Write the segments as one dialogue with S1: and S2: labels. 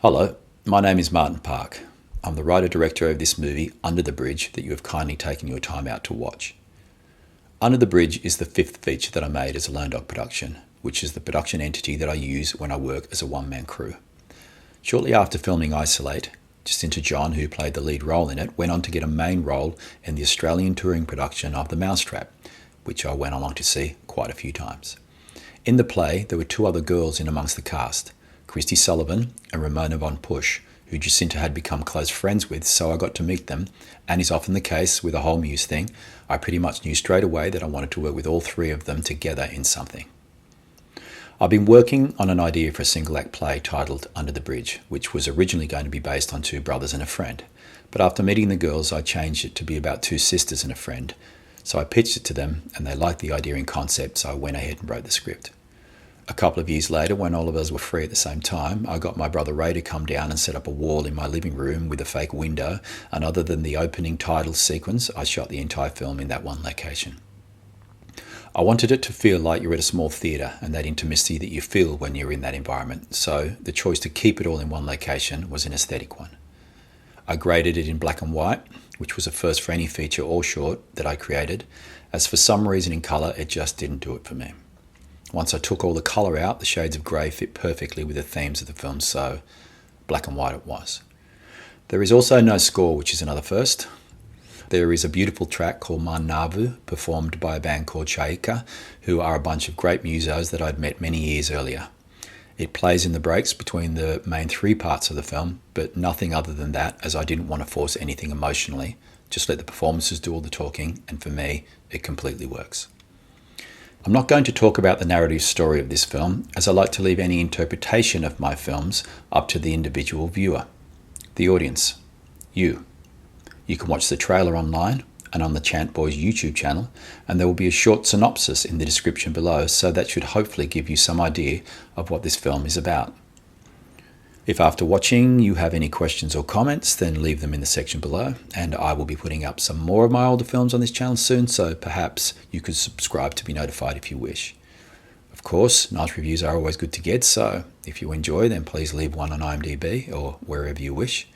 S1: Hello, my name is Martin Park. I'm the writer-director of this movie, Under the Bridge, that you have kindly taken your time out to watch. Under the Bridge is the fifth feature that I made as a Lone Dog production, which is the production entity that I use when I work as a one-man crew. Shortly after filming Isolate, Jacinta John, who played the lead role in it, went on to get a main role in the Australian touring production of The Mousetrap, which I went along to see quite a few times. In the play, there were two other girls in amongst the cast, Christy Sullivan and Ramona von Pusch, who Jacinta had become close friends with, so I got to meet them, and is often the case with the whole Muse thing, I pretty much knew straight away that I wanted to work with all three of them together in something. I've been working on an idea for a single-act play titled Under the Bridge, which was originally going to be based on two brothers and a friend, but after meeting the girls I changed it to be about two sisters and a friend, so I pitched it to them and they liked the idea and concept, so I went ahead and wrote the script. A couple of years later, when all of us were free at the same time, I got my brother Ray to come down and set up a wall in my living room with a fake window, and other than the opening title sequence, I shot the entire film in that one location. I wanted it to feel like you're at a small theatre and that intimacy that you feel when you're in that environment, so the choice to keep it all in one location was an aesthetic one. I graded it in black and white, which was a first for any feature or short that I created, as for some reason in colour it just didn't do it for me. Once I took all the colour out, the shades of grey fit perfectly with the themes of the film, so black and white it was. There is also no score, which is another first. There is a beautiful track called Man Navu, performed by a band called Chaika, who are a bunch of great musos that I'd met many years earlier. It plays in the breaks between the main three parts of the film, but nothing other than that, as I didn't want to force anything emotionally. Just let the performances do all the talking, and for me, it completely works. I'm not going to talk about the narrative story of this film, as I like to leave any interpretation of my films up to the individual viewer, the audience, you. You can watch the trailer online and on the Chant Boys YouTube channel, and there will be a short synopsis in the description below, so that should hopefully give you some idea of what this film is about. If after watching you have any questions or comments, then leave them in the section below, and I will be putting up some more of my older films on this channel soon, so perhaps you could subscribe to be notified if you wish. Of course, nice reviews are always good to get, so if you enjoy, then please leave one on IMDb or wherever you wish.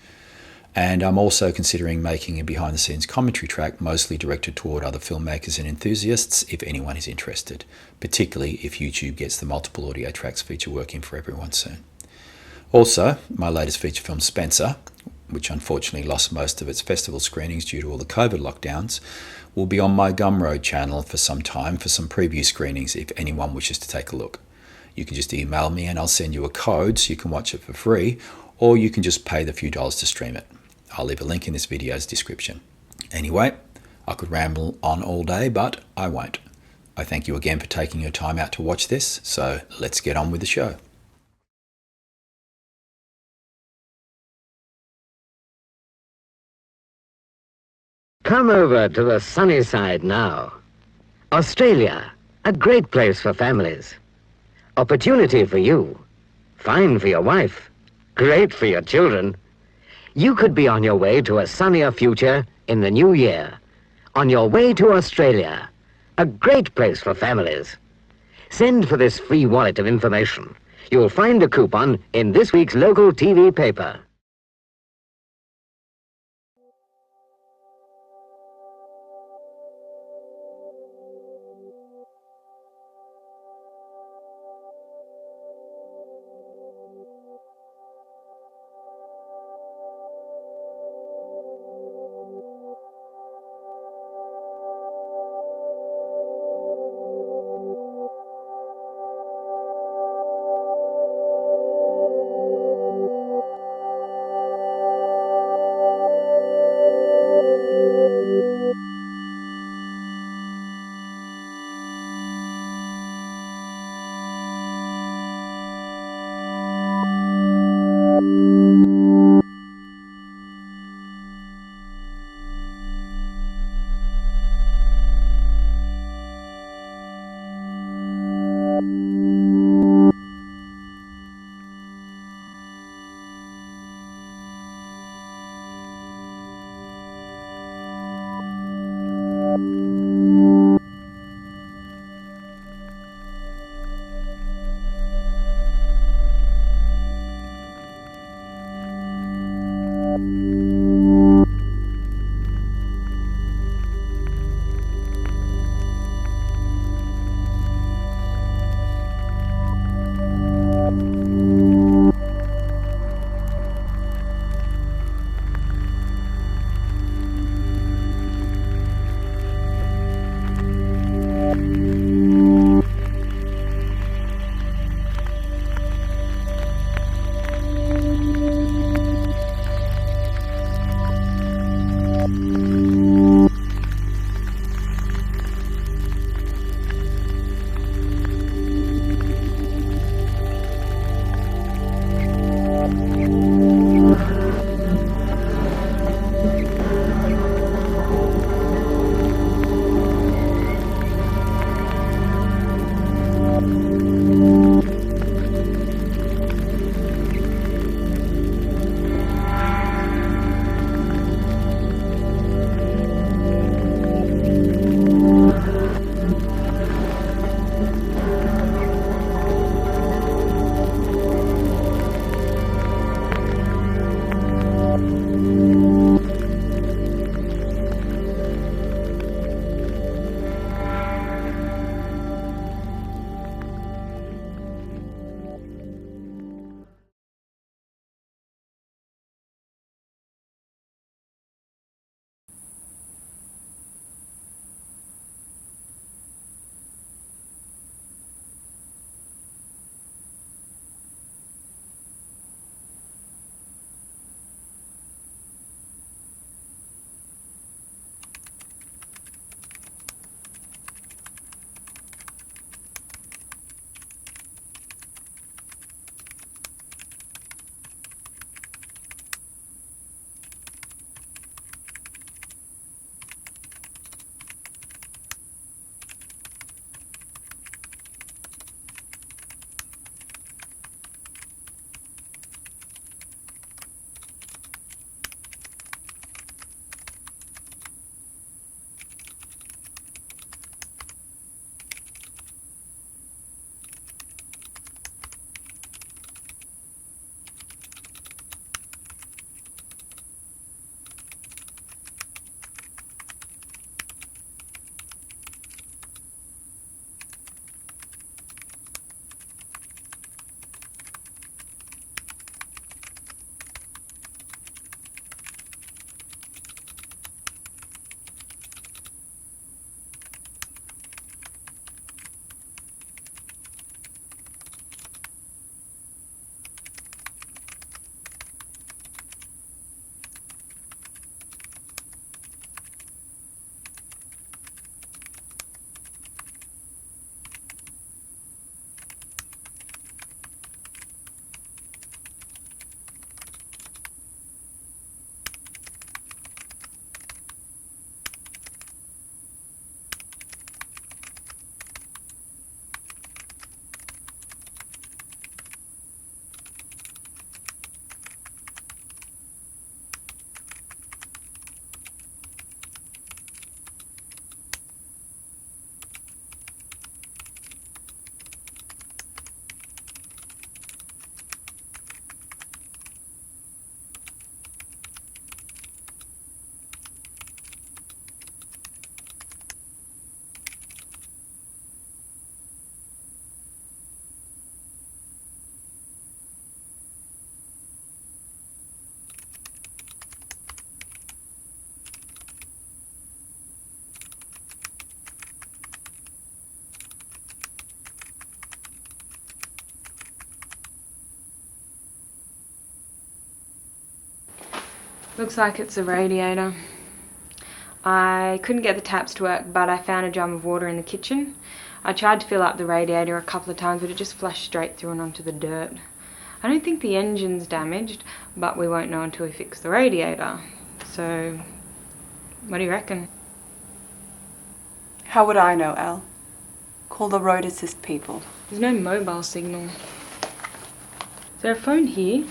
S1: And I'm also considering making a behind-the-scenes commentary track mostly directed toward other filmmakers and enthusiasts if anyone is interested, particularly if YouTube gets the multiple audio tracks feature working for everyone soon. Also, my latest feature film, Spencer, which unfortunately lost most of its festival screenings due to all the COVID lockdowns, will be on my Gumroad channel for some time for some preview screenings if anyone wishes to take a look. You can just email me and I'll send you a code so you can watch it for free, or you can just pay the few dollars to stream it. I'll leave a link in this video's description. Anyway, I could ramble on all day, but I won't. I thank you again for taking your time out to watch this, so let's get on with the show.
S2: Come over to the sunny side now. Australia, a great place for families. Opportunity for you. Fine for your wife. Great for your children. You could be on your way to a sunnier future in the new year. On your way to Australia, a great place for families. Send for this free wallet of information. You'll find a coupon in this week's local TV paper.
S3: Looks like it's a radiator. I couldn't get the taps to work, but I found a drum of water in the kitchen. I tried to fill up the radiator a couple of times, but it just flushed straight through and onto the dirt. I don't think the engine's damaged, but we won't know until we fix the radiator. So, what do you reckon?
S4: How would I know, Elle? Call the road assist people.
S3: There's no mobile signal. Is there a phone here?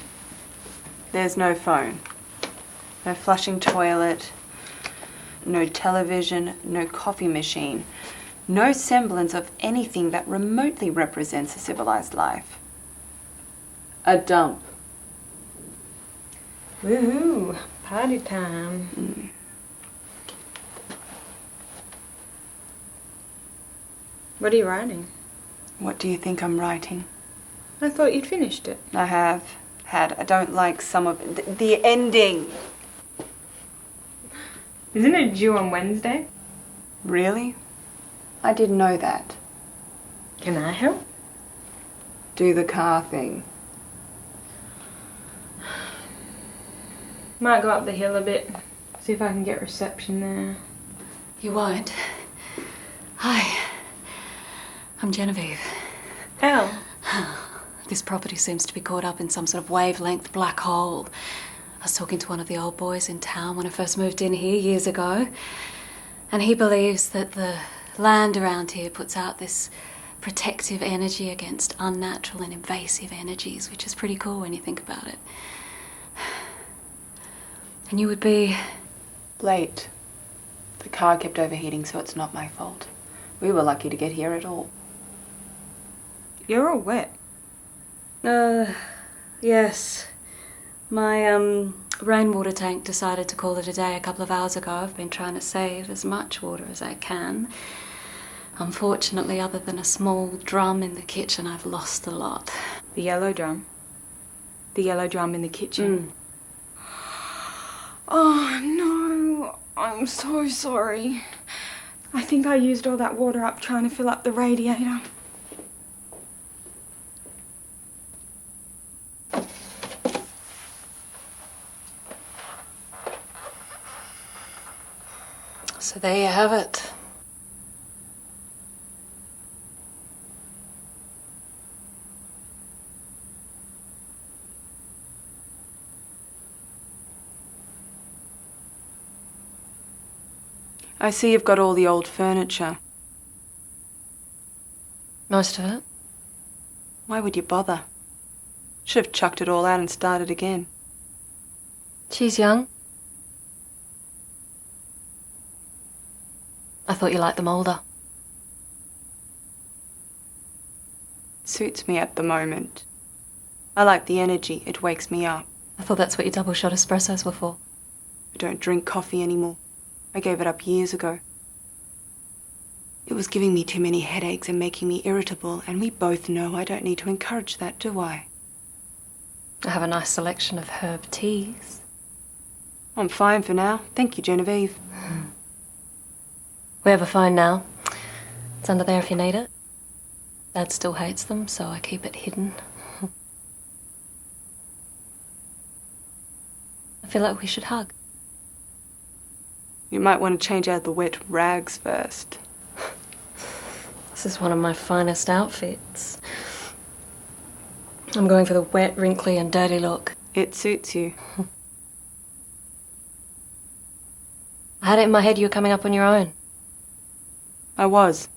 S4: There's no phone. No flushing toilet. No television. No coffee machine. No semblance of anything that remotely represents a civilized life. A dump.
S3: Woohoo! Party time. What are you writing?
S4: What do you think I'm writing?
S3: I thought you'd finished it.
S4: I have had. I don't like some of it. The ending.
S3: Isn't it due on Wednesday?
S4: Really? I didn't know that.
S3: Can I help?
S4: Do the car thing.
S3: Might go up the hill a bit, see if I can get reception there.
S5: You won't. Hi, I'm Genevieve.
S3: Elle.
S5: This property seems to be caught up in some sort of wavelength black hole. I was talking to one of the old boys in town when I first moved in here years ago, and he believes that the land around here puts out this protective energy against unnatural and invasive energies, which is pretty cool when you think about it. And you would be...
S4: Late. The car kept overheating, so it's not my fault. We were lucky to get here at all.
S3: You're all wet.
S5: Yes. My, rainwater tank decided to call it a day a couple of hours ago. I've been trying to save as much water as I can. Unfortunately, other than a small drum in the kitchen, I've lost a lot.
S3: The yellow drum? The yellow drum in the kitchen? Oh no, I'm so sorry. I think I used all that water up trying to fill up the radiator.
S5: So there you have it.
S4: I see you've got all the old furniture.
S5: Most of it.
S4: Why would you bother? Should have chucked it all out and started again.
S5: She's young. I thought you liked them older.
S4: Suits me at the moment. I like the energy. It wakes me up.
S5: I thought that's what your double shot espressos were for.
S4: I don't drink coffee anymore. I gave it up years ago. It was giving me too many headaches and making me irritable, and we both know I don't need to encourage that, do I?
S5: I have a nice selection of herb teas.
S4: I'm fine for now. Thank you, Genevieve.
S5: We have a phone now. It's under there if you need it. Dad still hates them, so I keep it hidden. I feel like we should hug.
S4: You might want to change out the wet rags first.
S5: This is one of my finest outfits. I'm going for the wet, wrinkly and dirty look.
S4: It suits you.
S5: I had it in my head you were coming up on your own.
S4: I was.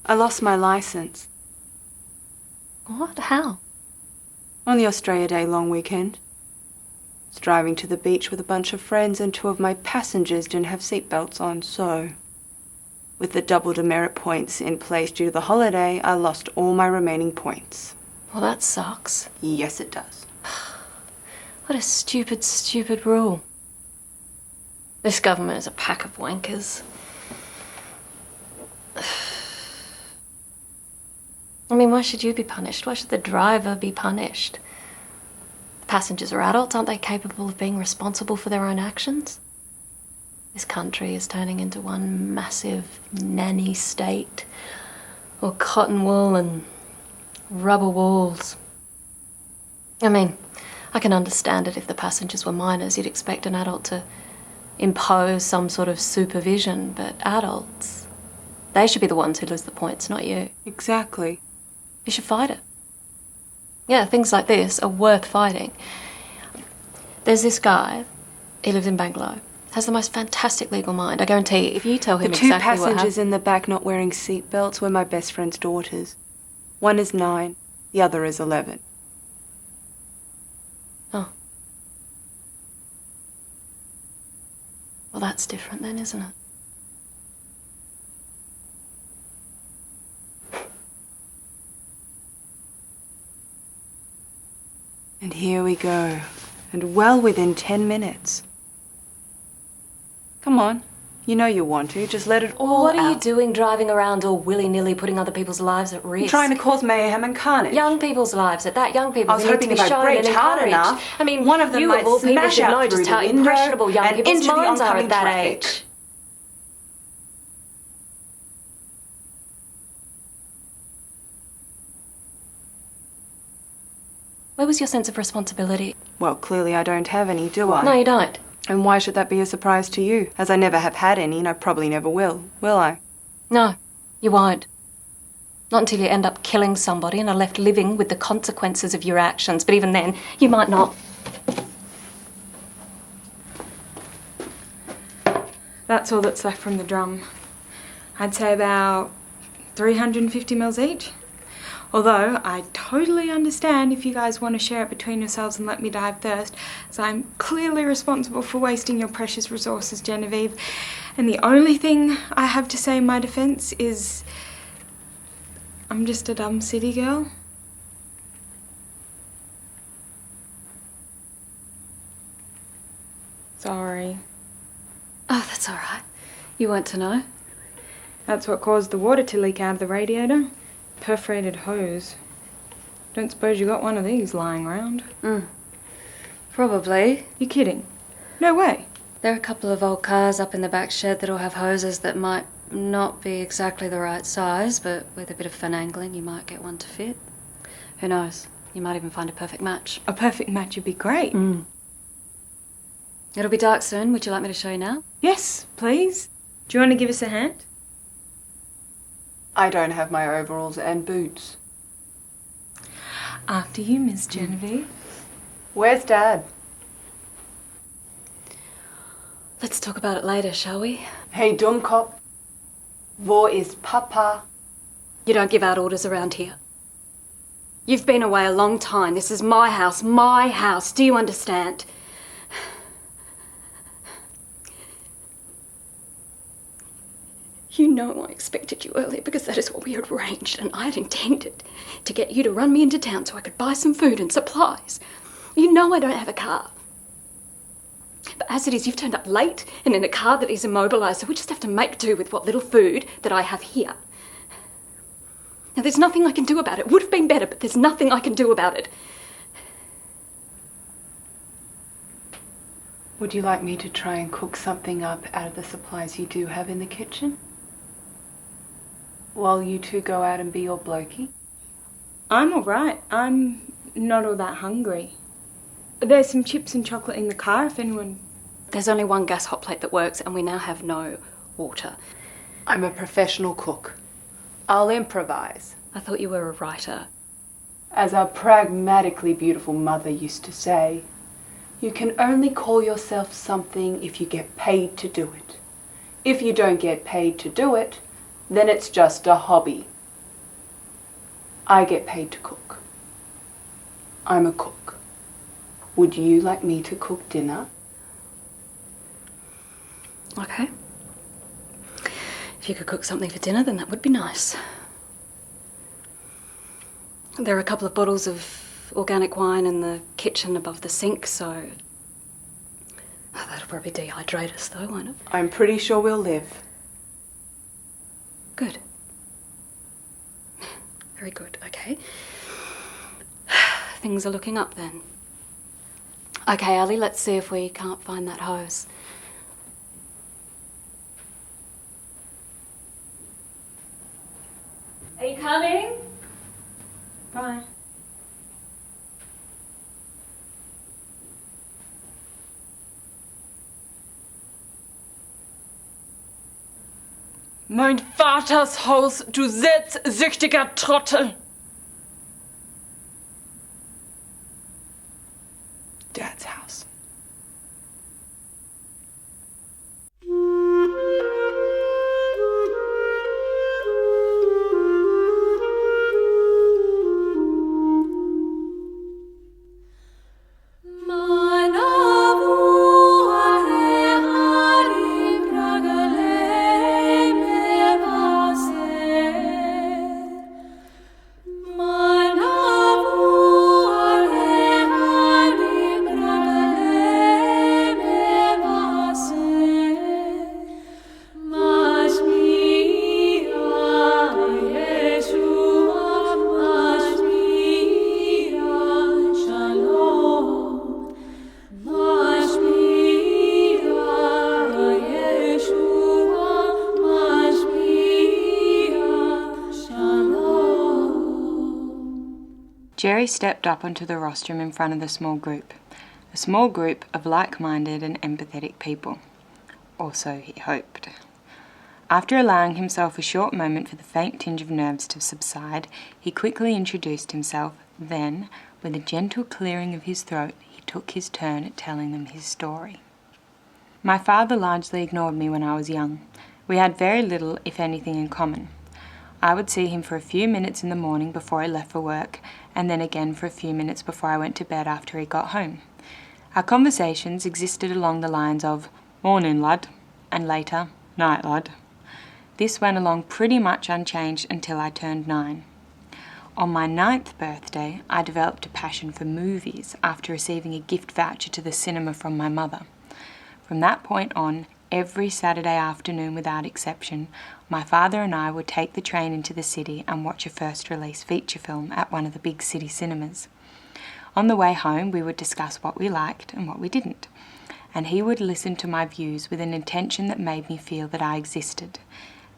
S4: I lost my license.
S5: What? How?
S4: On the Australia Day long weekend. I was driving to the beach with a bunch of friends and two of my passengers didn't have seatbelts on, so... With the double demerit points in place due to the holiday, I lost all my remaining points.
S5: Well, that sucks.
S4: Yes, it does.
S5: What a stupid, stupid rule. This government is a pack of wankers. I mean, why should you be punished? Why should the driver be punished? The passengers are adults, aren't they capable of being responsible for their own actions? This country is turning into one massive nanny state. Or cotton wool and rubber walls. I mean, I can understand it if the passengers were minors. You'd expect an adult to impose some sort of supervision, but adults, they should be the ones who lose the points, not you.
S4: Exactly.
S5: You should fight it. Yeah, things like this are worth fighting. There's this guy, he lives in Bangalore, has the most fantastic legal mind. I guarantee if you tell him
S4: The two
S5: exactly what happened...
S4: passengers in the back not wearing seatbelts were my best friend's daughters. One is 9, the other is 11.
S5: Oh. Well, that's different then, isn't it?
S4: And here we go, and well within 10 minutes. Come on, you know you want to, just let it all
S5: What are you
S4: out.
S5: doing driving around all willy-nilly putting other people's lives at risk?
S4: I'm trying to cause mayhem and carnage.
S5: Young people's lives at that, young people
S4: I was
S5: who need
S4: hoping
S5: to
S4: if
S5: be
S4: I
S5: shown
S4: braked
S5: and
S4: hard
S5: encouraged.
S4: enough,
S5: I mean,
S4: one of them
S5: you
S4: might
S5: of all people
S4: smash
S5: should
S4: out
S5: know
S4: through
S5: just
S4: the
S5: how
S4: window
S5: impressionable young
S4: and
S5: people's
S4: into the
S5: minds are
S4: oncoming
S5: at that
S4: traffic.
S5: age. Where was your sense of responsibility?
S4: Well, clearly I don't have any, do I?
S5: No, you don't.
S4: And why should that be a surprise to you? As I never have had any, and I probably never will I?
S5: No, you won't. Not until you end up killing somebody and are left living with the consequences of your actions. But even then, you might not.
S3: That's all that's left from the drum. I'd say about 350 mils each. Although I totally understand if you guys want to share it between yourselves and let me dive first, as I'm clearly responsible for wasting your precious resources, Genevieve. And the only thing I have to say in my defence is I'm just a dumb city girl. Sorry.
S5: Oh, that's all right. You weren't to know.
S3: That's what caused the water to leak out of the radiator. Perforated hose. Don't suppose you got one of these lying around?
S5: Probably.
S3: You're kidding? No way.
S5: There are a couple of old cars up in the back shed that'll have hoses that might not be exactly the right size, but with a bit of finagling you might get one to fit. Who knows? You might even find a perfect match.
S3: A perfect match would be great.
S5: It'll be dark soon. Would you like me to show you now?
S3: Yes, please. Do you want to give us a hand?
S4: I don't have my overalls and boots.
S3: After you, Miss Genevieve.
S4: Where's Dad?
S5: Let's talk about it later, shall we?
S4: Hey, Dummkopf. Wo ist Papa?
S5: You don't give out orders around here. You've been away a long time. This is my house, my house. Do you understand? You know I expected you earlier because that is what we had arranged, and I had intended to get you to run me into town so I could buy some food and supplies. You know I don't have a car. But as it is, you've turned up late and in a car that is immobilised, so we just have to make do with what little food that I have here. Now, there's nothing I can do about it. Would have been better, but there's nothing I can do about it.
S4: Would you like me to try and cook something up out of the supplies you do have in the kitchen? While you two go out and be your blokey?
S3: I'm all right. I'm not all that hungry. There's some chips and chocolate in the car if anyone...
S5: There's only one gas hot plate that works, and we now have no water.
S4: I'm a professional cook. I'll improvise.
S5: I thought you were a writer.
S4: As our pragmatically beautiful mother used to say, you can only call yourself something if you get paid to do it. If you don't get paid to do it, then it's just a hobby. I get paid to cook. I'm a cook. Would you like me to cook dinner?
S5: Okay. If you could cook something for dinner, then that would be nice. There are a couple of bottles of organic wine in the kitchen above the sink, so... Oh, that'll probably dehydrate us, though, won't it?
S4: I'm pretty sure we'll live.
S5: Good. Very good, okay. Things are looking up, then. Okay, Ali, let's see if we can't find that hose. Are you coming?
S3: Bye.
S6: Mein Vaters Haus, du selbstsüchtiger Trottel! Dad's house.
S3: Jerry stepped up onto the rostrum in front of the small group, a small group of like-minded and empathetic people. Or so he hoped. After allowing himself a short moment for the faint tinge of nerves to subside, he quickly introduced himself, then, with a gentle clearing of his throat, he took his turn at telling them his story. My father largely ignored me when I was young. We had very little, if anything, in common. I would see him for a few minutes in the morning before I left for work, and then again for a few minutes before I went to bed after he got home. Our conversations existed along the lines of, "Morning, lad," and later, "Night, lad." This went along pretty much unchanged until I turned 9. On my 9th birthday, I developed a passion for movies after receiving a gift voucher to the cinema from my mother. From that point on, every Saturday afternoon without exception, my father and I would take the train into the city and watch a first-release feature film at one of the big city cinemas. On the way home, we would discuss what we liked and what we didn't, and he would listen to my views with an intention that made me feel that I existed,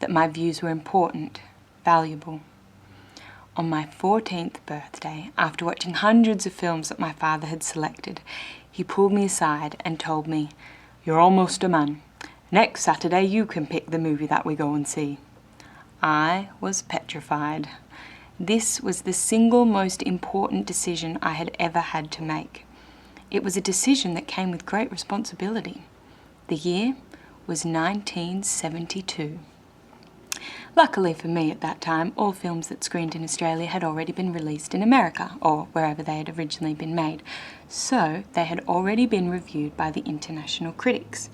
S3: that my views were important, valuable. On my 14th birthday, after watching hundreds of films that my father had selected, he pulled me aside and told me, "You're almost a man. Next Saturday you can pick the movie that we go and see." I was petrified. This was the single most important decision I had ever had to make. It was a decision that came with great responsibility. The year was 1972. Luckily for me at that time, all films that screened in Australia had already been released in America, or wherever they had originally been made, so they had already been reviewed by the international critics.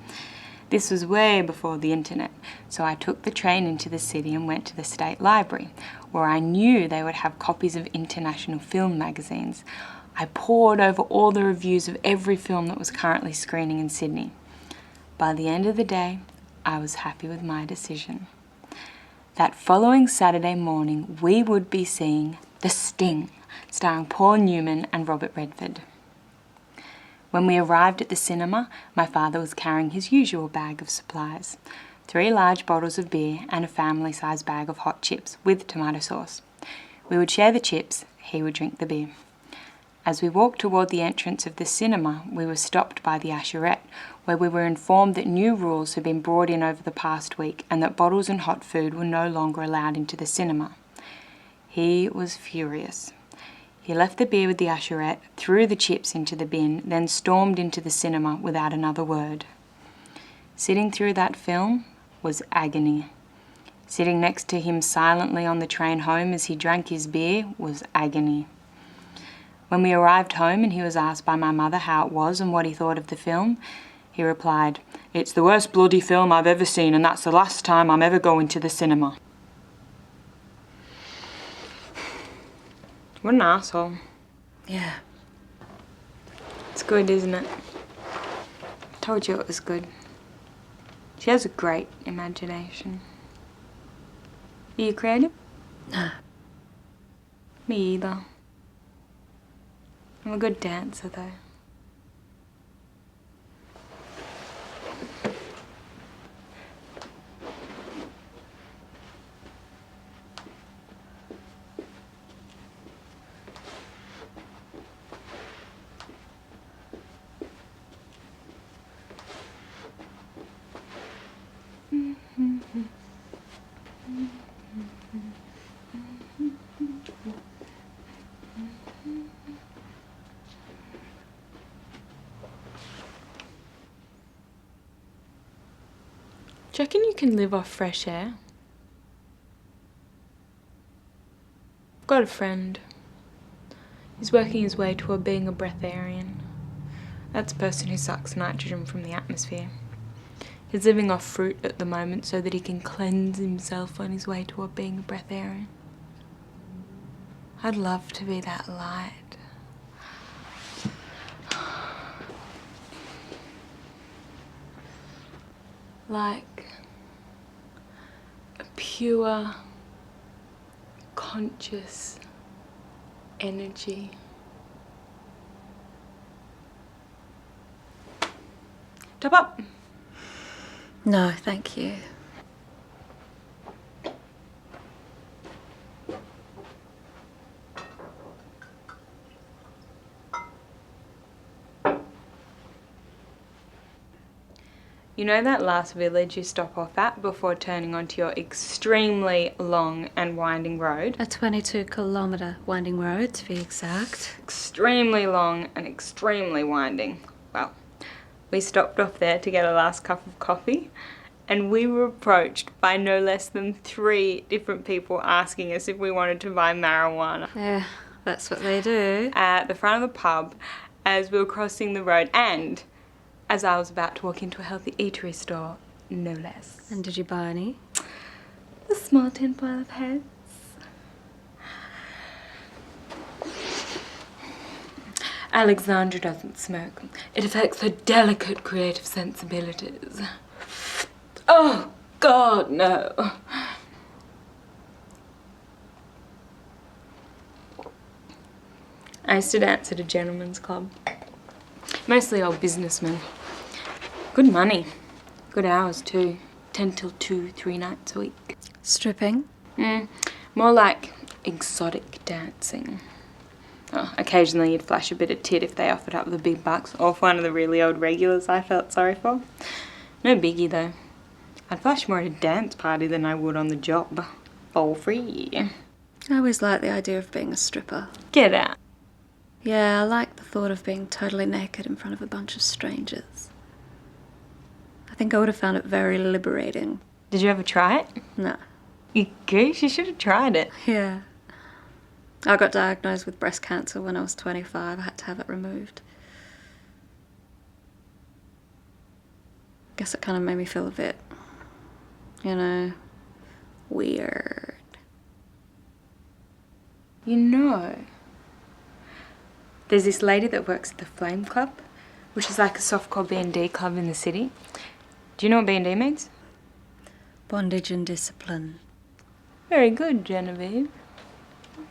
S3: This was way before the internet, so I took the train into the city and went to the State Library, where I knew they would have copies of international film magazines. I pored over all the reviews of every film that was currently screening in Sydney. By the end of the day, I was happy with my decision. That following Saturday morning, we would be seeing The Sting, starring Paul Newman and Robert Redford. When we arrived at the cinema, my father was carrying his usual bag of supplies, 3 large bottles of beer and a family-sized bag of hot chips with tomato sauce. We would share the chips, he would drink the beer. As we walked toward the entrance of the cinema, we were stopped by the usherette, where we were informed that new rules had been brought in over the past week and that bottles and hot food were no longer allowed into the cinema. He was furious. He left the beer with the usherette, threw the chips into the bin, then stormed into the cinema without another word. Sitting through that film was agony. Sitting next to him silently on the train home as he drank his beer was agony. When we arrived home and he was asked by my mother how it was and what he thought of the film, he replied, "It's the worst bloody film I've ever seen, and that's the last time I'm ever going to the cinema." What an asshole.
S5: Yeah.
S3: It's good, isn't it? I told you it was good. She has a great imagination. Are you creative?
S5: No.
S3: Me either. I'm a good dancer, though. Do you reckon you can live off fresh air? I've got a friend. He's working his way toward being a breatharian. That's a person who sucks nitrogen from the atmosphere. He's living off fruit at the moment so that he can cleanse himself on his way toward being a breatharian. I'd love to be that light. Like a pure, conscious energy. Top up.
S5: No, thank you.
S3: You know that last village you stop off at before turning onto your extremely long and winding road?
S5: A 22-kilometre winding road, to be exact.
S3: Extremely long and extremely winding. Well, we stopped off there to get a last cup of coffee, and we were approached by no less than 3 different people asking us if we wanted to buy marijuana.
S5: Yeah, that's what they do.
S3: At the front of the pub as we were crossing the road, and as I was about to walk into a healthy eatery store, no less.
S5: And did you buy any?
S3: A small tin pile of heads. Alexandra doesn't smoke. It affects her delicate creative sensibilities. Oh, God, no. I used to dance at a gentleman's club. Mostly old businessmen. Good money. Good hours too. 10 till 2, 3 nights a week.
S5: Stripping?
S3: More like exotic dancing. Oh, occasionally you'd flash a bit of tit if they offered up the big bucks, or for one of the really old regulars I felt sorry for. No biggie though. I'd flash more at a dance party than I would on the job. For free.
S5: I always liked the idea of being a stripper.
S3: Get out.
S5: Yeah, I like the thought of being totally naked in front of a bunch of strangers. I think I would have found it very liberating.
S3: Did you ever try it?
S5: No.
S3: You goose, you should have tried it.
S5: Yeah. I got diagnosed with breast cancer when I was 25. I had to have it removed. Guess it kind of made me feel a bit, weird.
S3: You know, there's this lady that works at the Flame Club, which is like a softcore B&D club in the city. Do you know what B&D means?
S5: Bondage and discipline.
S3: Very good, Genevieve.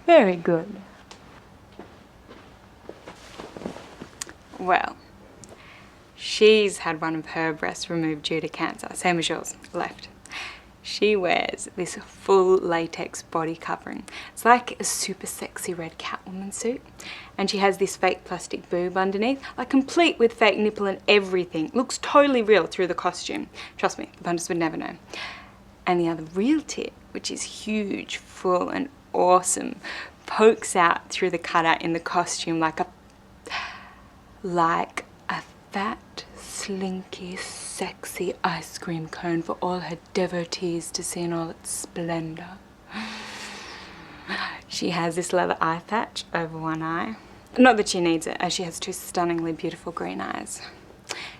S3: Very good. Well, she's had one of her breasts removed due to cancer, same as yours, left. She wears this full latex body covering. It's like a super sexy red Catwoman suit. And she has this fake plastic boob underneath, like complete with fake nipple and everything. Looks totally real through the costume. Trust me, the punters would never know. And the other real tit, which is huge, full and awesome, pokes out through the cutout in the costume like a fat, slinky, sexy ice cream cone for all her devotees to see in all its splendour. She has this leather eye patch over one eye. Not that she needs it, as she has 2 stunningly beautiful green eyes.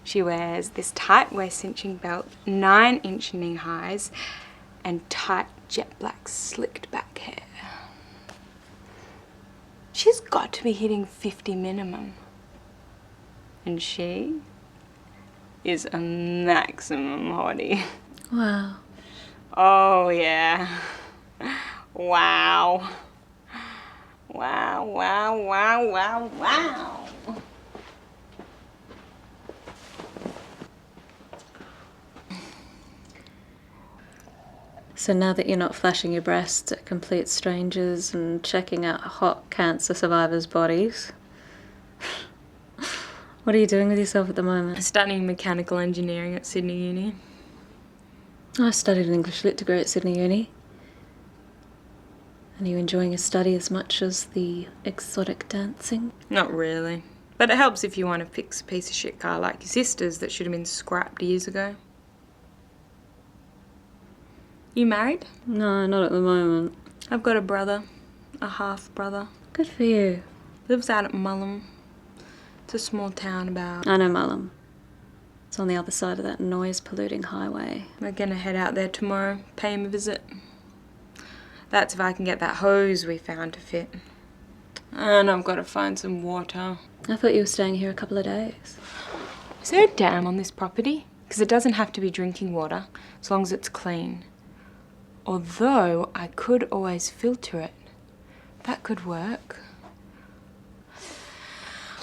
S3: She wears this tight waist cinching belt, 9-inch knee highs, and tight jet black slicked back hair. She's got to be hitting 50 minimum. And she is a maximum hottie.
S5: Wow.
S3: Oh yeah. Wow. Wow, wow, wow, wow, wow.
S5: So now that you're not flashing your breasts at complete strangers and checking out hot cancer survivors' bodies, what are you doing with yourself at the moment?
S3: Studying mechanical engineering at Sydney Uni.
S5: I studied an English Lit degree at Sydney Uni. And are you enjoying your study as much as the exotic dancing?
S3: Not really. But it helps if you want to fix a piece of shit car like your sister's that should have been scrapped years ago. You married?
S5: No, not at the moment.
S3: I've got a brother. A half-brother.
S5: Good for you.
S3: Lives out at Mullum. It's a small town about...
S5: I know Mullum. It's on the other side of that noise-polluting highway.
S3: We're gonna head out there tomorrow, pay him a visit. That's if I can get that hose we found to fit. And I've got to find some water.
S5: I thought you were staying here a couple of days.
S3: Is there a dam on this property? Because it doesn't have to be drinking water, as long as it's clean. Although, I could always filter it. That could work.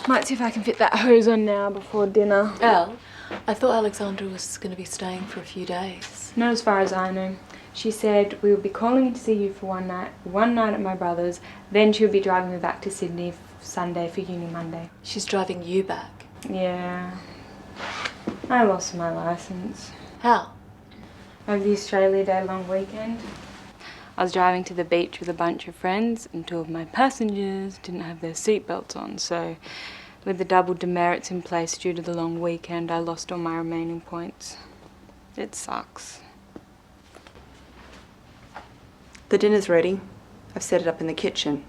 S3: Might see if I can fit that hose on now before dinner.
S6: Elle, I thought Alexandra was going to be staying for a few days.
S3: Not as far as I know. She said we would be calling in to see you for one night at my brother's, then she would be driving me back to Sydney Sunday for uni Monday.
S6: She's driving you back.
S3: Yeah. I lost my licence.
S6: How?
S3: Over the Australia Day long weekend. I was driving to the beach with a bunch of friends and two of my passengers didn't have their seatbelts on, so with the double demerits in place due to the long weekend, I lost all my remaining points. It sucks.
S4: The dinner's ready. I've set it up in the kitchen.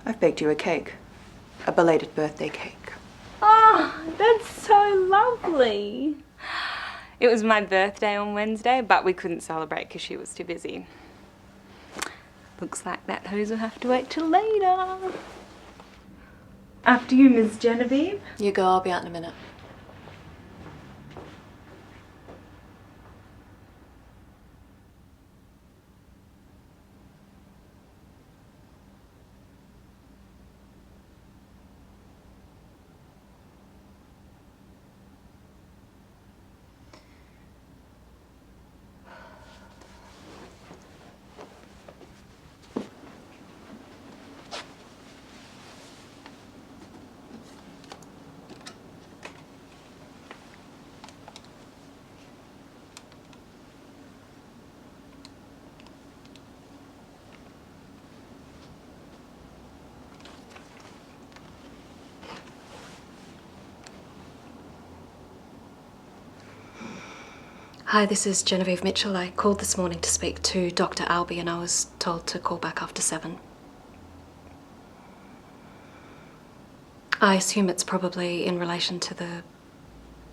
S4: I've baked you a cake. A belated birthday cake.
S3: Oh, that's so lovely. It was my birthday on Wednesday, but we couldn't celebrate because she was too busy. Looks like that hose will have to wait till later. After you, Miss Genevieve.
S6: You go, I'll be out in a minute.
S5: Hi, this is Genevieve Mitchell. I called this morning to speak to Dr. Albie and I was told to call back after 7. I assume it's probably in relation to the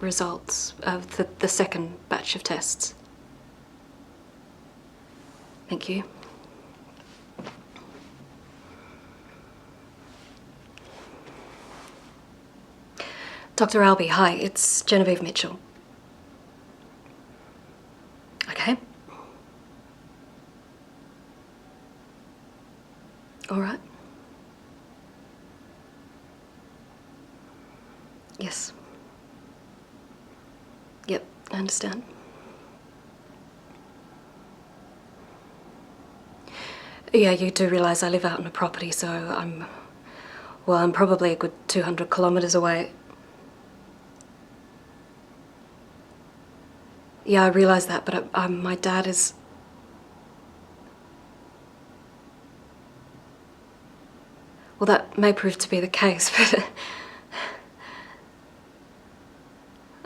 S5: results of the second batch of tests. Thank you. Dr. Albie, hi, it's Genevieve Mitchell. Okay. All right. Yes. Yep, I understand. Yeah, you do realise I live out on a property, so I'm probably a good 200 kilometres away. Yeah, I realise that, but my dad is... Well, that may prove to be the case, but...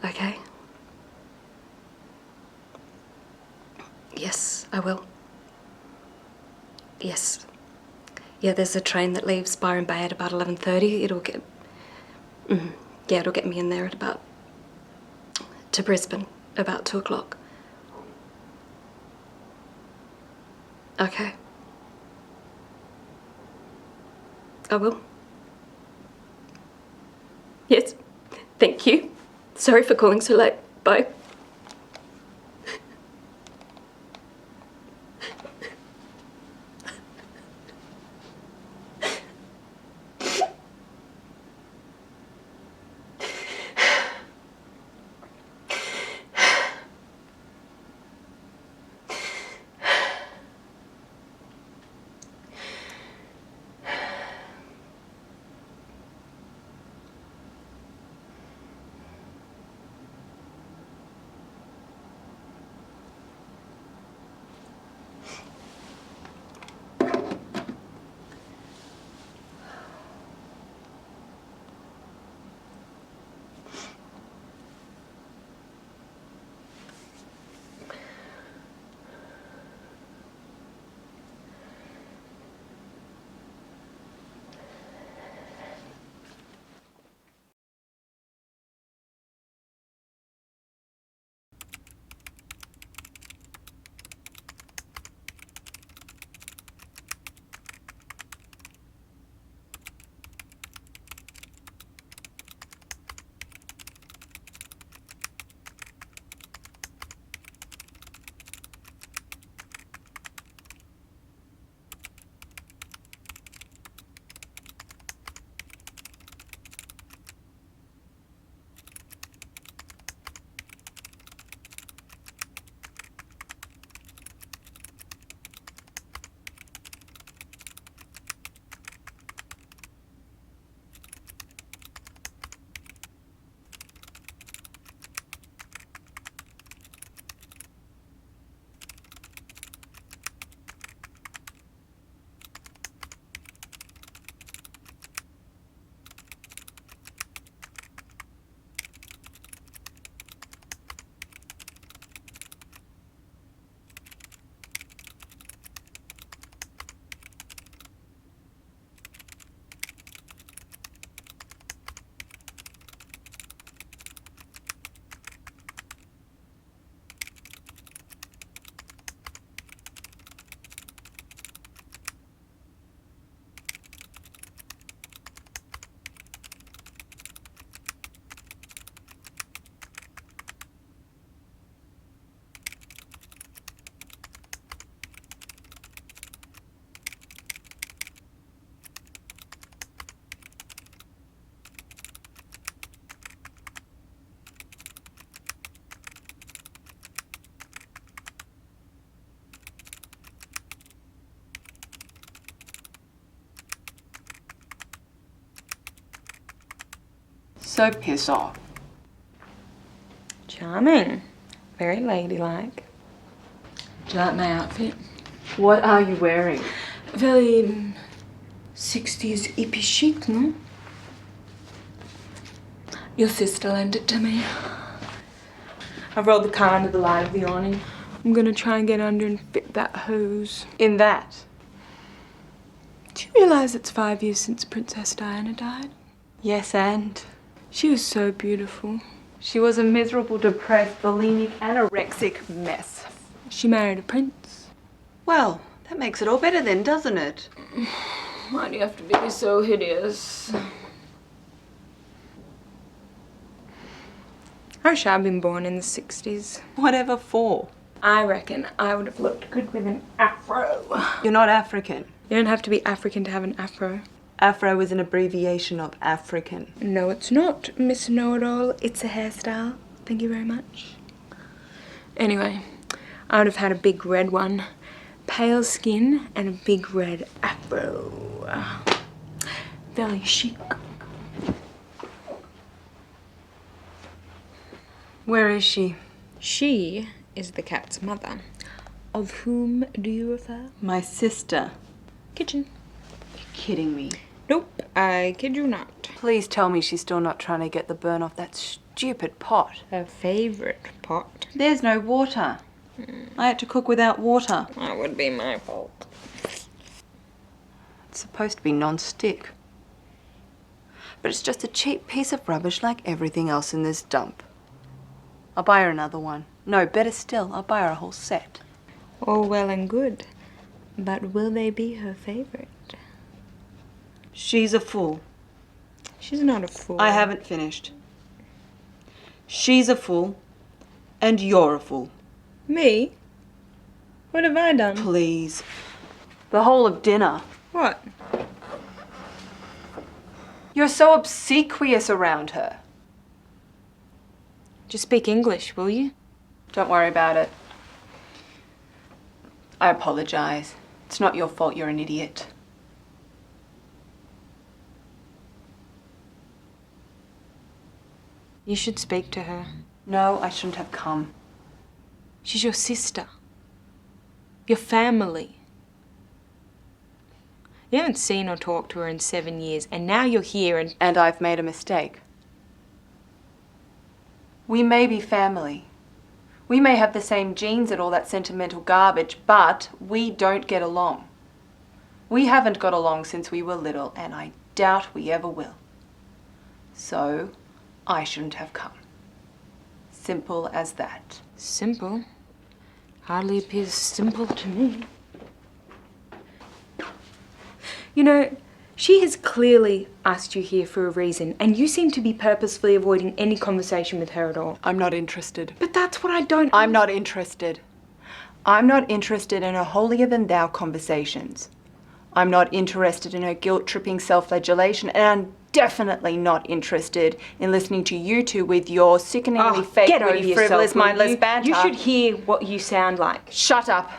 S5: Okay. Yes, I will. Yes. Yeah, there's a train that leaves Byron Bay at about 11:30. It'll get... Yeah, it'll get me in there at about... to Brisbane. About 2 o'clock. Okay. I will. Yes. Thank you. Sorry for calling so late. Bye.
S4: So piss off.
S3: Charming. Very ladylike. Do you like my outfit?
S4: What are you wearing?
S3: Very 60s hippie chic, no? Your sister lent it to me. I've rolled the car under the light of the awning. I'm gonna try and get under and fit that hose.
S4: In that?
S3: Do you realise it's 5 years since Princess Diana died?
S4: Yes, and?
S3: She was so beautiful.
S4: She was a miserable, depressed, bulimic, anorexic mess.
S3: She married a prince.
S4: Well, that makes it all better then, doesn't it?
S3: Why do you have to be so hideous? I wish I'd been born in the 60s.
S4: Whatever for?
S3: I reckon I would have looked good with an afro.
S4: You're not African.
S3: You don't have to be African to have an afro.
S4: Afro is an abbreviation of African.
S3: No, it's not, Miss Know-It-All. It's a hairstyle. Thank you very much. Anyway, I would have had a big red one. Pale skin and a big red afro. Very chic.
S4: Where is she?
S3: She is the cat's mother. Of whom do you refer?
S4: My sister.
S3: Kitchen.
S4: You're kidding me.
S3: Nope, I kid you not.
S4: Please tell me she's still not trying to get the burn off that stupid pot.
S3: Her favourite pot.
S4: There's no water. I had to cook without water.
S3: That would be my fault.
S4: It's supposed to be non-stick. But it's just a cheap piece of rubbish like everything else in this dump. I'll buy her another one. No, better still, I'll buy her a whole set.
S3: All well and good. But will they be her favourite?
S4: She's a fool.
S3: She's not a fool.
S4: I haven't finished. She's a fool, and you're a fool.
S3: Me? What have I done?
S4: Please. The whole of dinner.
S3: What?
S4: You're so obsequious around her.
S3: Just speak English, will you?
S4: Don't worry about it. I apologize. It's not your fault you're an idiot.
S3: You should speak to her.
S4: No, I shouldn't have come.
S3: She's your sister. Your family. You haven't seen or talked to her in 7 years, and now you're here and...
S4: And I've made a mistake. We may be family. We may have the same genes and all that sentimental garbage, but we don't get along. We haven't got along since we were little, and I doubt we ever will. So, I shouldn't have come. Simple as that.
S3: Simple? Hardly appears simple to me. You know, she has clearly asked you here for a reason, and you seem to be purposefully avoiding any conversation with her at all.
S4: I'm not interested.
S3: But that's what I don't...
S4: I'm not interested. I'm not interested in her holier-than-thou conversations. I'm not interested in her guilt-tripping self-flagellation, and I'm definitely not interested in listening to you two with your sickeningly fake, witty, frivolous, mindless banter.
S3: You should hear what you sound like.
S4: Shut up.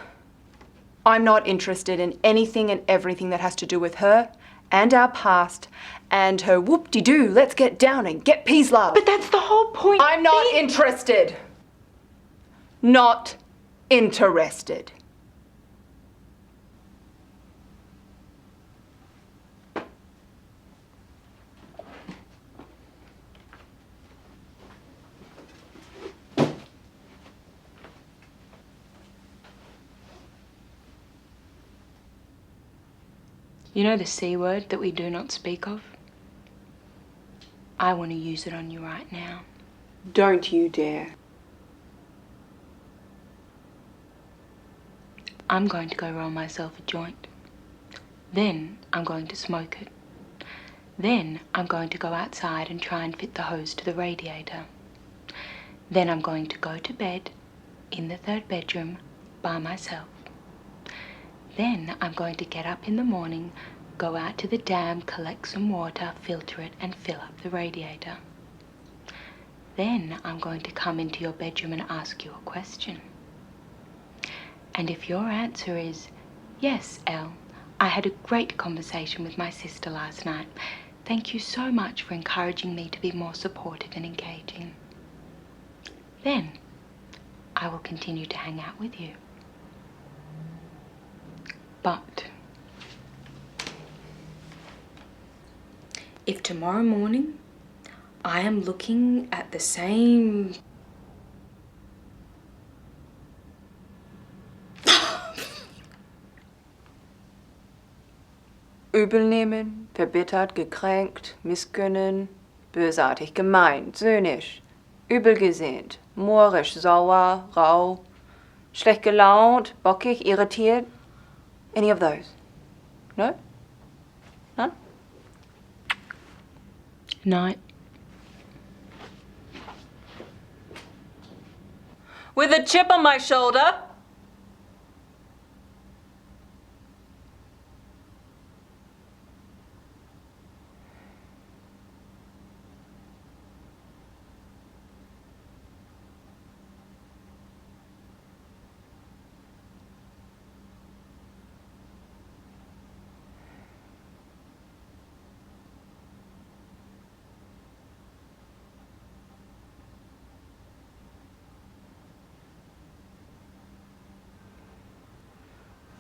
S4: I'm not interested in anything and everything that has to do with her and our past and her whoop-de-doo, let's get down and get peace love.
S3: But that's the whole point.
S4: I'm not interested. Not interested.
S3: You know the C word that we do not speak of? I want to use it on you right now.
S4: Don't you dare.
S3: I'm going to go roll myself a joint. Then I'm going to smoke it. Then I'm going to go outside and try and fit the hose to the radiator. Then I'm going to go to bed in the 3rd bedroom by myself. Then I'm going to get up in the morning, go out to the dam, collect some water, filter it, and fill up the radiator. Then I'm going to come into your bedroom and ask you a question. And if your answer is, yes, Elle, I had a great conversation with my sister last night, Thank you so much for encouraging me to be more supportive and engaging. Then, I will continue to hang out with you. But if tomorrow morning I am looking at the same
S4: Übel nehmen, verbittert, gekränkt, missgönnen, bösartig, gemein, söhnisch, übelgesinnt, moorisch, sauer, rau, schlecht gelaunt, bockig, irritiert. Any of those? No? None?
S3: night.
S6: With a chip on my shoulder.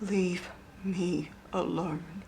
S4: Leave me alone.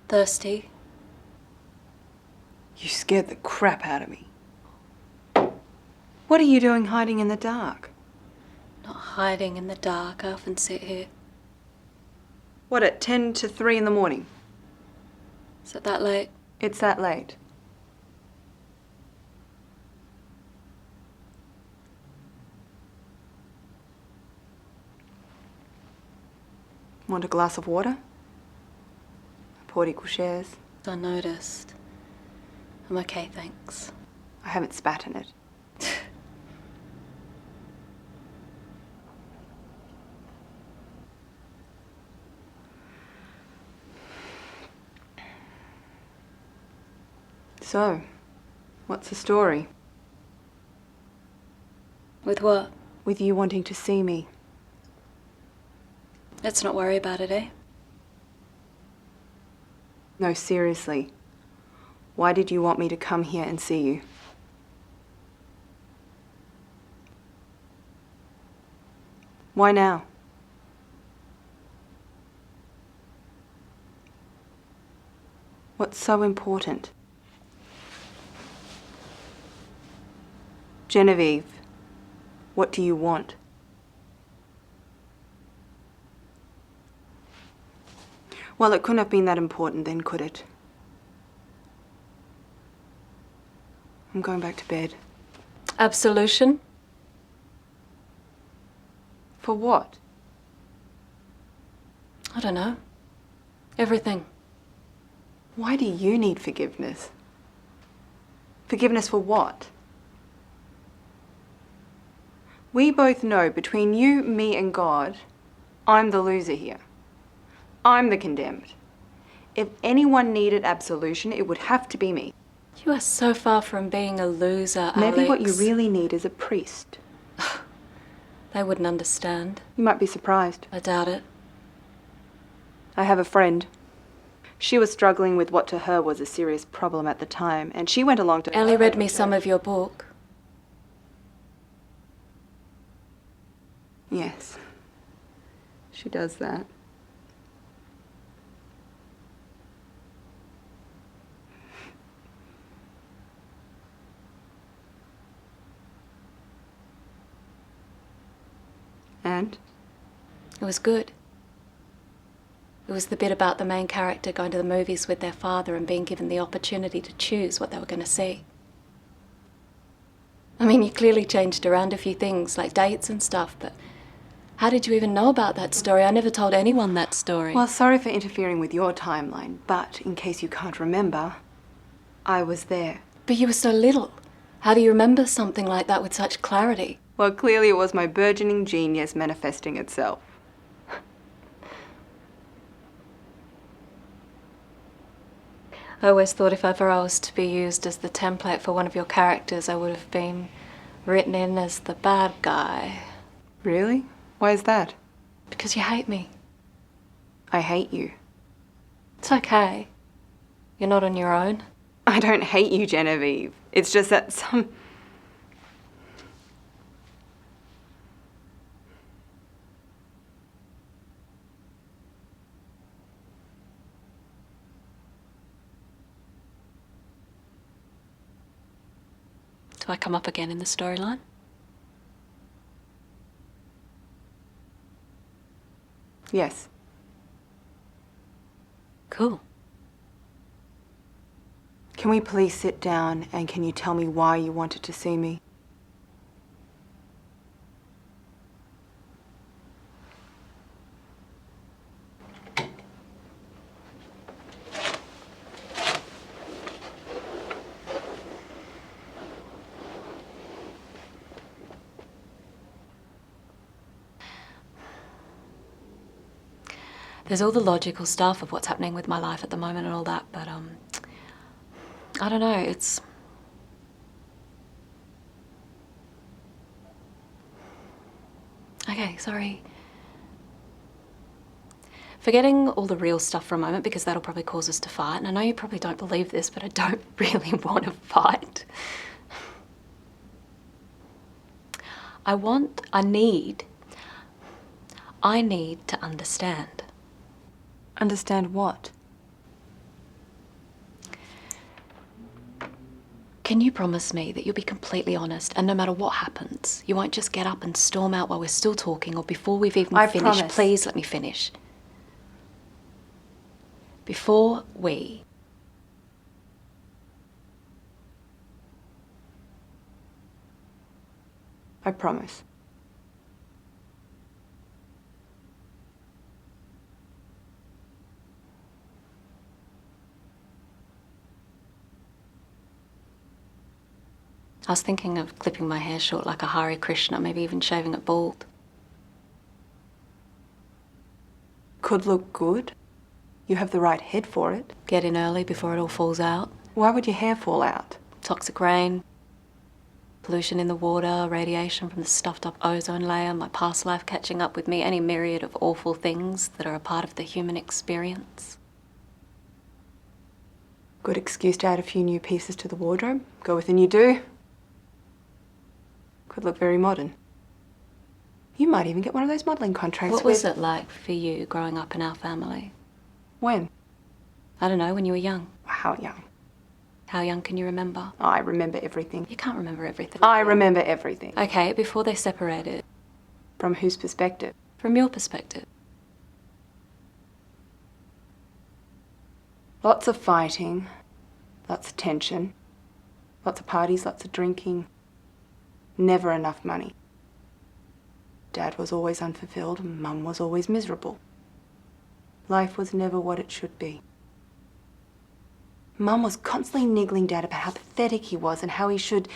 S5: Thirsty?
S4: You scared the crap out of me. What are you doing hiding in the dark?
S5: Not hiding in the dark. I often sit here.
S4: What, at 10 to 3 in the morning?
S5: Is it that late?
S4: It's that late. Want a glass of water? I poured equal shares.
S5: I noticed. I'm okay, thanks.
S4: I haven't spat in it. So, what's the story?
S5: With what?
S4: With you wanting to see me.
S5: Let's not worry about it, eh?
S4: No, seriously. Why did you want me to come here and see you? Why now? What's so important? Genevieve, what do you want? Well, it couldn't have been that important then, could it? I'm going back to bed.
S5: Absolution?
S4: For what?
S5: I don't know. Everything.
S4: Why do you need forgiveness? Forgiveness for what? We both know between you, me and God, I'm the loser here. I'm the condemned. If anyone needed absolution, it would have to be me.
S5: You are so far from being a loser,
S4: Maybe
S5: Alex.
S4: what you really need is a priest.
S5: They wouldn't understand.
S4: You might be surprised.
S5: I doubt it.
S4: I have a friend. She was struggling with what to her was a serious problem at the time, and she went along to...
S5: Elle read me some of your book.
S4: Yes. She does that. And?
S5: It was good. It was the bit about the main character going to the movies with their father and being given the opportunity to choose what they were going to see. I mean, you clearly changed around a few things, like dates and stuff, but how did you even know about that story? I never told anyone that story.
S4: Well, sorry for interfering with your timeline, but in case you can't remember, I was there.
S5: But you were so little. How do you remember something like that with such clarity?
S4: Well, clearly it was my burgeoning genius manifesting itself.
S5: I always thought if ever I was to be used as the template for one of your characters, I would have been written in as the bad guy.
S4: Really? Why is that?
S5: Because you hate me.
S4: I hate you.
S5: It's okay. You're not on your own.
S4: I don't hate you, Genevieve. It's just that some...
S5: Do I come up again in the storyline?
S4: Yes.
S5: Cool.
S4: Can we please sit down and can you tell me why you wanted to see me?
S5: There's all the logical stuff of what's happening with my life at the moment and all that, but I don't know, it's... Okay, sorry. Forgetting all the real stuff for a moment, because that'll probably cause us to fight, and I know you probably don't believe this, but I don't really want to fight. I need to understand.
S4: Understand what?
S5: Can you promise me that you'll be completely honest and no matter what happens, you won't just get up and storm out while we're still talking or before we've even finished?
S4: Promise.
S5: Please let me finish. Before we...
S4: I promise.
S5: I was thinking of clipping my hair short like a Hare Krishna, maybe even shaving it bald.
S4: Could look good. You have the right head for it.
S5: Get in early before it all falls out.
S4: Why would your hair fall out?
S5: Toxic rain, pollution in the water, radiation from the stuffed up ozone layer, my past life catching up with me, any myriad of awful things that are a part of the human experience.
S4: Good excuse to add a few new pieces to the wardrobe. Go with a new do. Could look very modern. You might even get one of those modelling contracts.
S5: What was it like for you growing up in our family?
S4: When?
S5: I don't know, when you were young.
S4: How young?
S5: How young can you remember?
S4: I remember everything.
S5: You can't remember everything.
S4: I remember everything.
S5: Okay, before they separated.
S4: From whose perspective?
S5: From your perspective.
S4: Lots of fighting, lots of tension, lots of parties, lots of drinking. Never enough money. Dad was always unfulfilled, and Mum was always miserable. Life was never what it should be. Mum was constantly niggling Dad about how pathetic he was and how he should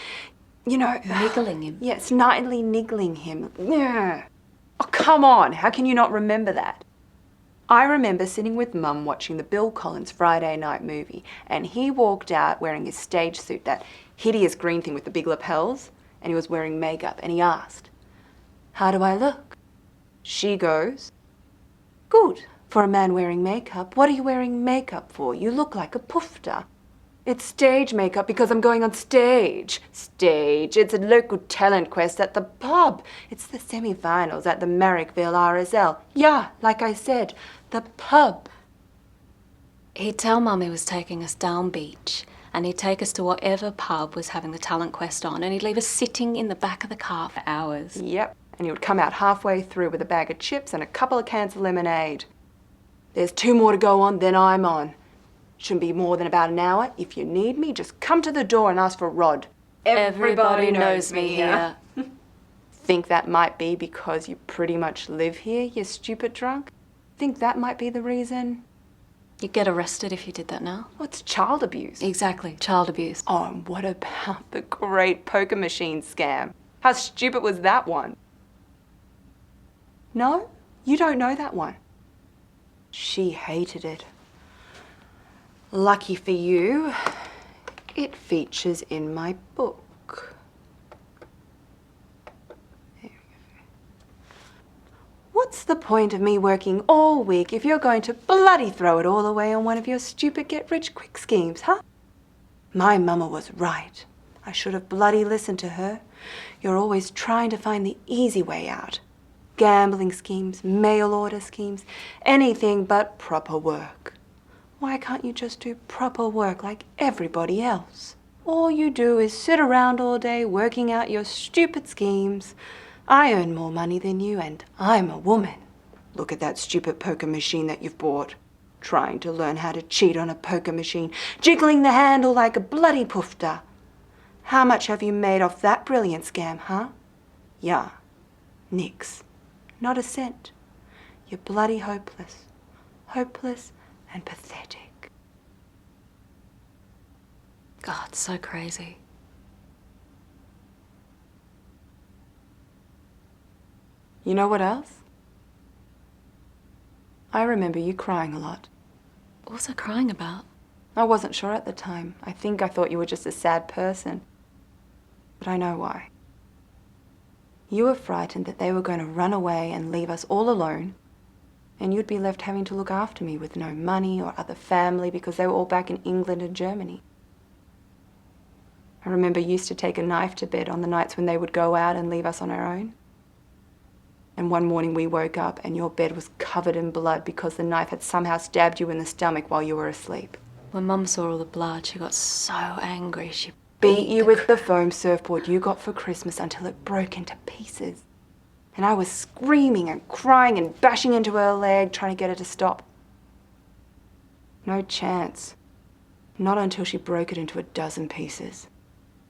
S4: You know...
S5: Niggling him.
S4: Yes, nightly niggling him. Yeah. Oh, come on. How can you not remember that? I remember sitting with Mum watching the Bill Collins Friday night movie, and he walked out wearing his stage suit, that hideous green thing with the big lapels, and he was wearing makeup, and he asked, "How do I look?" She goes, "Good. For a man wearing makeup. What are you wearing makeup for? You look like a poofter." "It's stage makeup because I'm going on stage." Stage? It's a local talent quest at the pub. It's the semi-finals at the Marrickville RSL. Yeah, like I said, the pub.
S5: He'd tell Mum he was taking us down beach, and he'd take us to whatever pub was having the talent quest on, and he'd leave us sitting in the back of the car for hours.
S4: Yep, and he would come out halfway through with a bag of chips and a couple of cans of lemonade. "There's 2 more to go on, then I'm on. Shouldn't be more than about an hour. If you need me, just come to the door and ask for Rod.
S5: Everybody knows me here."
S4: Think that might be because you pretty much live here, you stupid drunk? Think that might be the reason?
S5: You'd get arrested if you did that now.
S4: What's child abuse?
S5: Exactly, child abuse.
S4: Oh, and what about the great poker machine scam? How stupid was that one? No? You don't know that one? She hated it. Lucky for you, it features in my book. There we go. What's the point of me working all week if you're going to bloody throw it all away on one of your stupid get-rich-quick schemes, huh? My mama was right. I should have bloody listened to her. You're always trying to find the easy way out. Gambling schemes, mail order schemes, anything but proper work. Why can't you just do proper work like everybody else? All you do is sit around all day working out your stupid schemes. I earn more money than you, and I'm a woman. Look at that stupid poker machine that you've bought. Trying to learn how to cheat on a poker machine, jiggling the handle like a bloody poofter. How much have you made off that brilliant scam, huh? Yeah, nix. Not a cent. You're bloody hopeless. Hopeless and pathetic.
S5: God, so crazy.
S4: You know what else? I remember you crying a lot.
S5: What was I crying about?
S4: I wasn't sure at the time. I think I thought you were just a sad person. But I know why. You were frightened that they were going to run away and leave us all alone, and you'd be left having to look after me with no money or other family because they were all back in England and Germany. I remember you used to take a knife to bed on the nights when they would go out and leave us on our own. And one morning we woke up and your bed was covered in blood because the knife had somehow stabbed you in the stomach while you were asleep.
S5: When Mum saw all the blood, she got so angry. She
S4: beat you with the foam surfboard you got for Christmas until it broke into pieces. And I was screaming and crying and bashing into her leg, trying to get her to stop. No chance. Not until she broke it into a dozen pieces.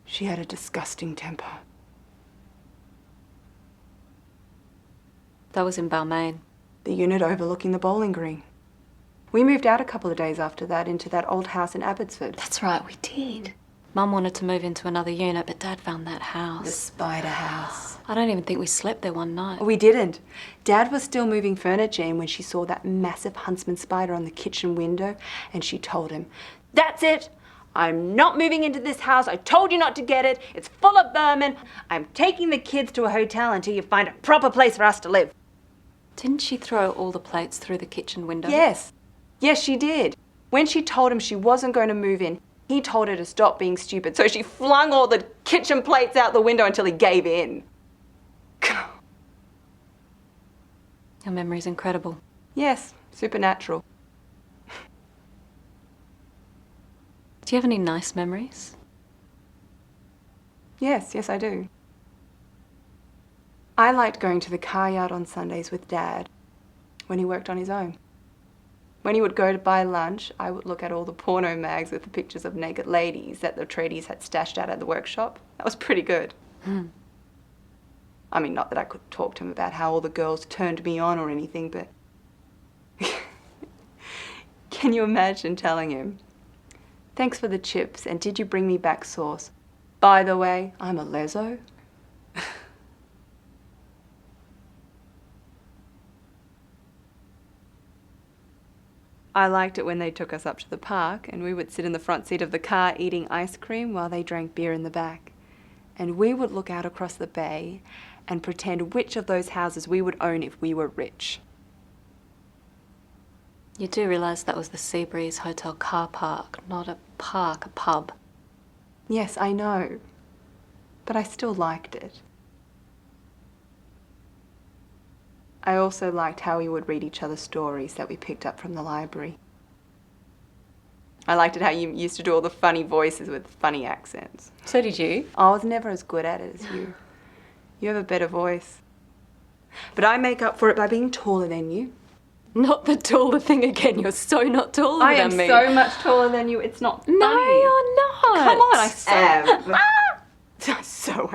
S4: She had a disgusting temper.
S5: That was in Balmain.
S4: The unit overlooking the bowling green. We moved out a couple of days after that into that old house in Abbotsford.
S5: That's right, we did. Mum wanted to move into another unit, but Dad found that house.
S4: The spider house.
S5: I don't even think we slept there one night.
S4: We didn't. Dad was still moving furniture in when she saw that massive huntsman spider on the kitchen window, and she told him, "That's it! I'm not moving into this house. I told you not to get it. It's full of vermin. I'm taking the kids to a hotel until you find a proper place for us to live."
S5: Didn't she throw all the plates through the kitchen window?
S4: Yes. Yes, she did. When she told him she wasn't going to move in, he told her to stop being stupid, so she flung all the kitchen plates out the window until he gave in.
S5: Your memory's incredible.
S4: Yes, supernatural.
S5: Do you have any nice memories?
S4: Yes, I do. I liked going to the car yard on Sundays with Dad when he worked on his own. When he would go to buy lunch, I would look at all the porno mags with the pictures of naked ladies that the tradies had stashed out at the workshop. That was pretty good. I mean, not that I could talk to him about how all the girls turned me on or anything, but can you imagine telling him, "Thanks for the chips, and did you bring me back sauce? By the way, I'm a leso. I liked it when they took us up to the park and we would sit in the front seat of the car eating ice cream while they drank beer in the back. And we would look out across the bay and pretend which of those houses we would own if we were rich.
S5: You do realise that was the Seabreeze Hotel car park, not a park, a pub.
S4: Yes, I know. But I still liked it. I also liked how we would read each other stories that we picked up from the library. I liked it how you used to do all the funny voices with funny accents.
S5: So did you?
S4: I was never as good at it as you. You have a better voice. But I make up for it by being taller than you.
S5: Not the taller thing again. You're so not taller than me.
S4: I am so much taller than you. It's not funny.
S5: No, you're not.
S4: Come on, I am. I so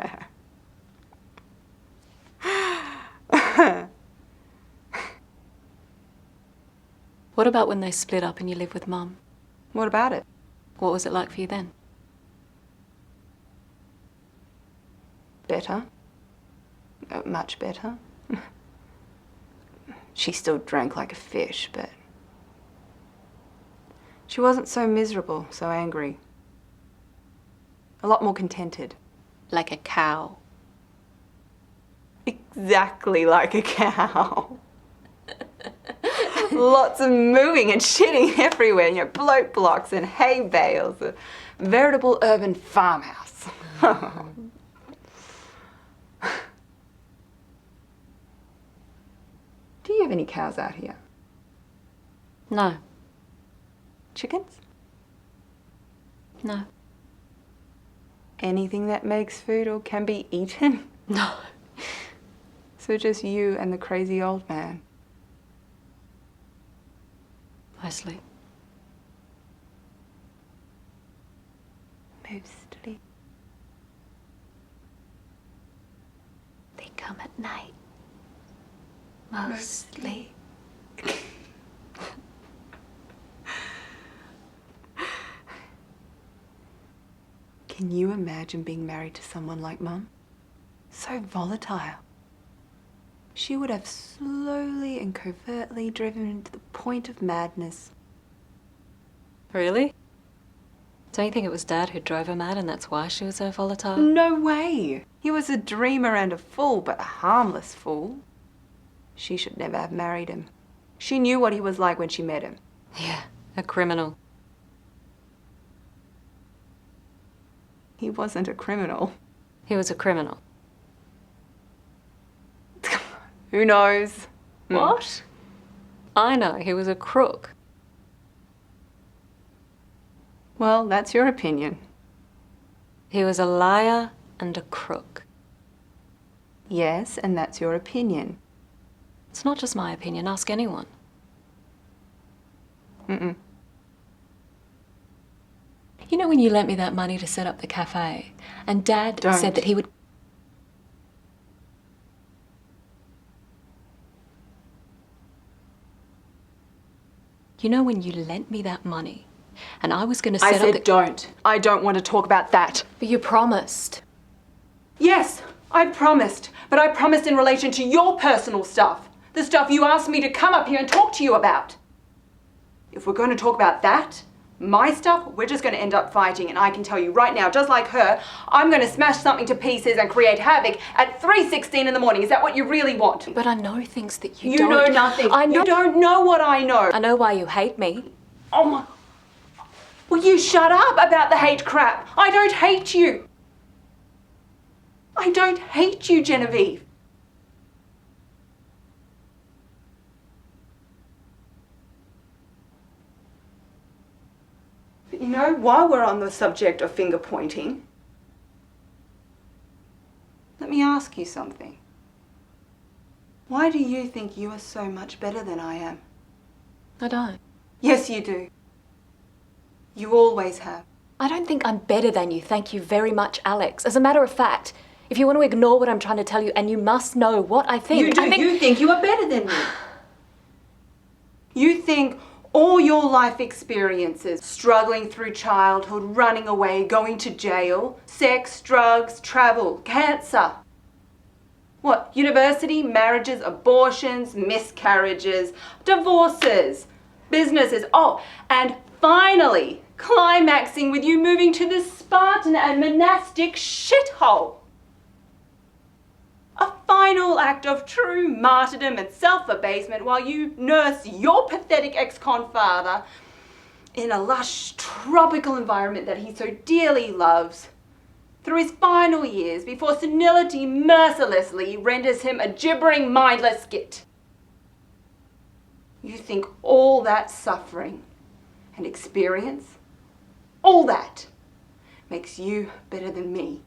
S4: am.
S5: What about when they split up and you live with Mum?
S4: What about it?
S5: What was it like for you then?
S4: Better. Much better. She still drank like a fish, but she wasn't so miserable, so angry. A lot more contented.
S5: Like a cow.
S4: Exactly like a cow. Lots of moving and shitting everywhere, you know, bloat blocks and hay bales. A veritable urban farmhouse. Do you have any cows out here?
S5: No.
S4: Chickens?
S5: No.
S4: Anything that makes food or can be eaten?
S5: No.
S4: So just you and the crazy old man.
S5: Mostly.
S4: Mostly.
S5: They come at night. Mostly.
S4: Can you imagine being married to someone like Mum? So volatile. She would have slowly and covertly driven him to the point of madness.
S5: Really? Don't you think it was Dad who drove her mad and that's why she was so volatile?
S4: No way! He was a dreamer and a fool, but a harmless fool. She should never have married him. She knew what he was like when she met him.
S5: Yeah, a criminal.
S4: He wasn't a criminal.
S5: He was a criminal.
S4: Who knows?
S5: What? I know, he was a crook.
S4: Well, that's your opinion.
S5: He was a liar and a crook.
S4: Yes, and that's your opinion.
S5: It's not just my opinion, ask anyone.
S4: Mm-mm.
S5: You know when you lent me that money to set up the cafe, and Dad said that he would... You know when you lent me that money, and I was going to set up the...
S4: I said don't. I don't want to talk about that.
S5: But you promised.
S4: Yes, I promised. But I promised in relation to your personal stuff. The stuff you asked me to come up here and talk to you about. If we're going to talk about that, my stuff, we're just going to end up fighting. And I can tell you right now, just like her, I'm going to smash something to pieces and create havoc at 3:16 in the morning. Is that what you really want?
S5: But I know things that you
S4: don't. You know nothing.
S5: I know.
S4: You don't know what I know.
S5: I know why you hate me.
S4: Oh my... Will you shut up about the hate crap? I don't hate you. I don't hate you, Genevieve. But you know, while we're on the subject of finger pointing, let me ask you something. Why do you think you are so much better than I am?
S5: I don't.
S4: Yes, you do. You always have.
S5: I don't think I'm better than you, thank you very much, Alex. As a matter of fact, if you want to ignore what I'm trying to tell you, and you must know what I think...
S4: You do. You think you are better than me. You think All your life experiences, struggling through childhood, running away, going to jail, sex, drugs, travel, cancer. What? University, marriages, abortions, miscarriages, divorces, businesses. Oh, and finally, climaxing with you moving to the Spartan and monastic shithole. A final act of true martyrdom and self-abasement while you nurse your pathetic ex-con father in a lush tropical environment that he so dearly loves through his final years before senility mercilessly renders him a gibbering, mindless git. You think all that suffering and experience, all that, makes you better than me.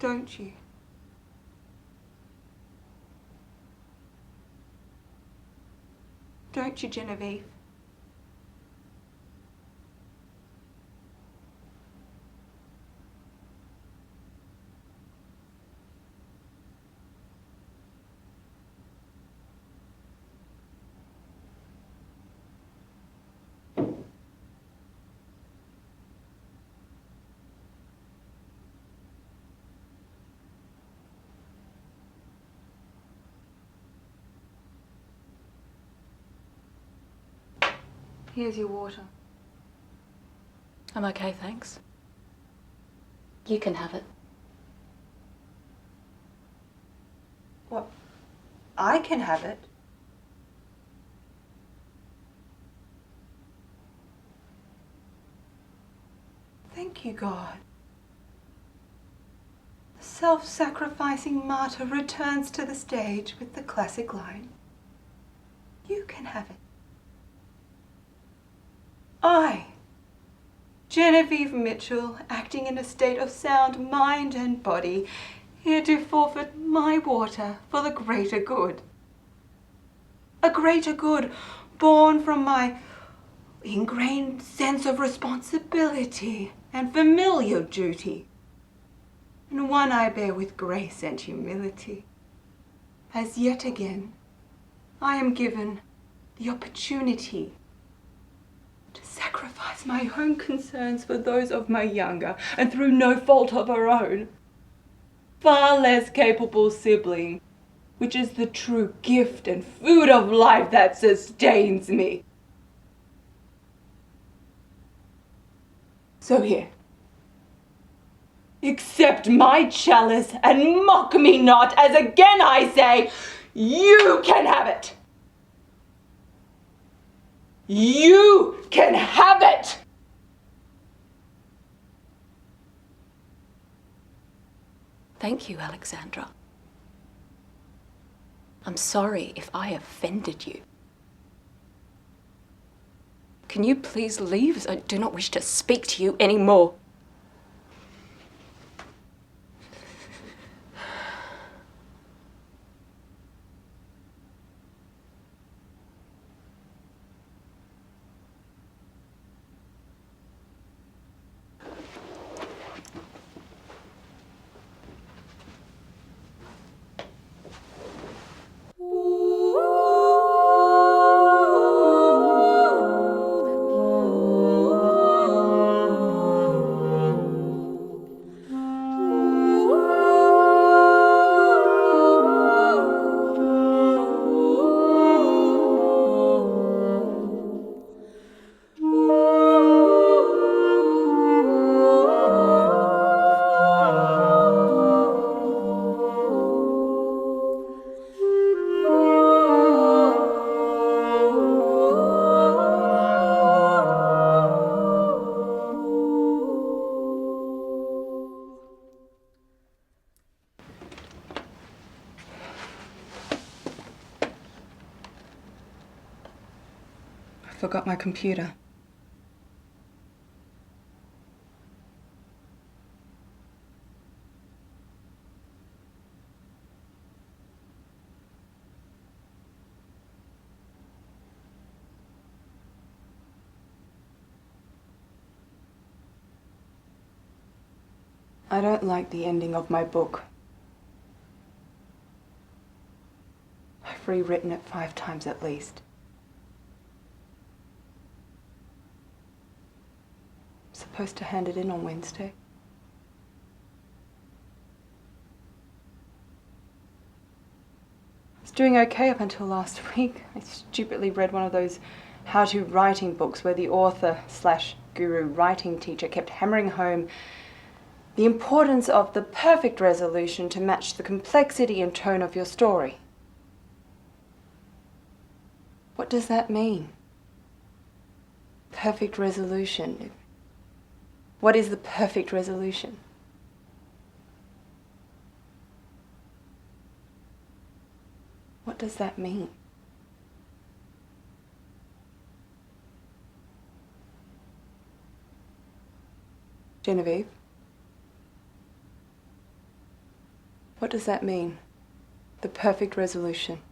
S4: Don't you? Don't you, Genevieve? Here's your water.
S5: I'm okay, thanks. You can have it.
S4: What? I can have it? Thank you, God. The self-sacrificing martyr returns to the stage with the classic line, "You can have it." I, Genevieve Mitchell, acting in a state of sound mind and body, here to forfeit my water for the greater good. A greater good born from my ingrained sense of responsibility and familial duty, and one I bear with grace and humility, as yet again I am given the opportunity to sacrifice my own concerns for those of my younger, and through no fault of her own, far less capable sibling, which is the true gift and food of life that sustains me. So here, accept my chalice and mock me not, as again I say, you can have it. You can have it!
S5: Thank you, Alexandra. I'm sorry if I offended you. Can you please leave, as I do not wish to speak to you anymore?
S4: I forgot my computer. I don't like the ending of my book. I've rewritten it 5 times at least. I'm supposed to hand it in on Wednesday. I was doing okay up until last week. I stupidly read one of those how-to writing books where the author/guru writing teacher kept hammering home the importance of the perfect resolution to match the complexity and tone of your story. What does that mean? Perfect resolution. What is the perfect resolution? What does that mean? Genevieve? What does that mean? The perfect resolution.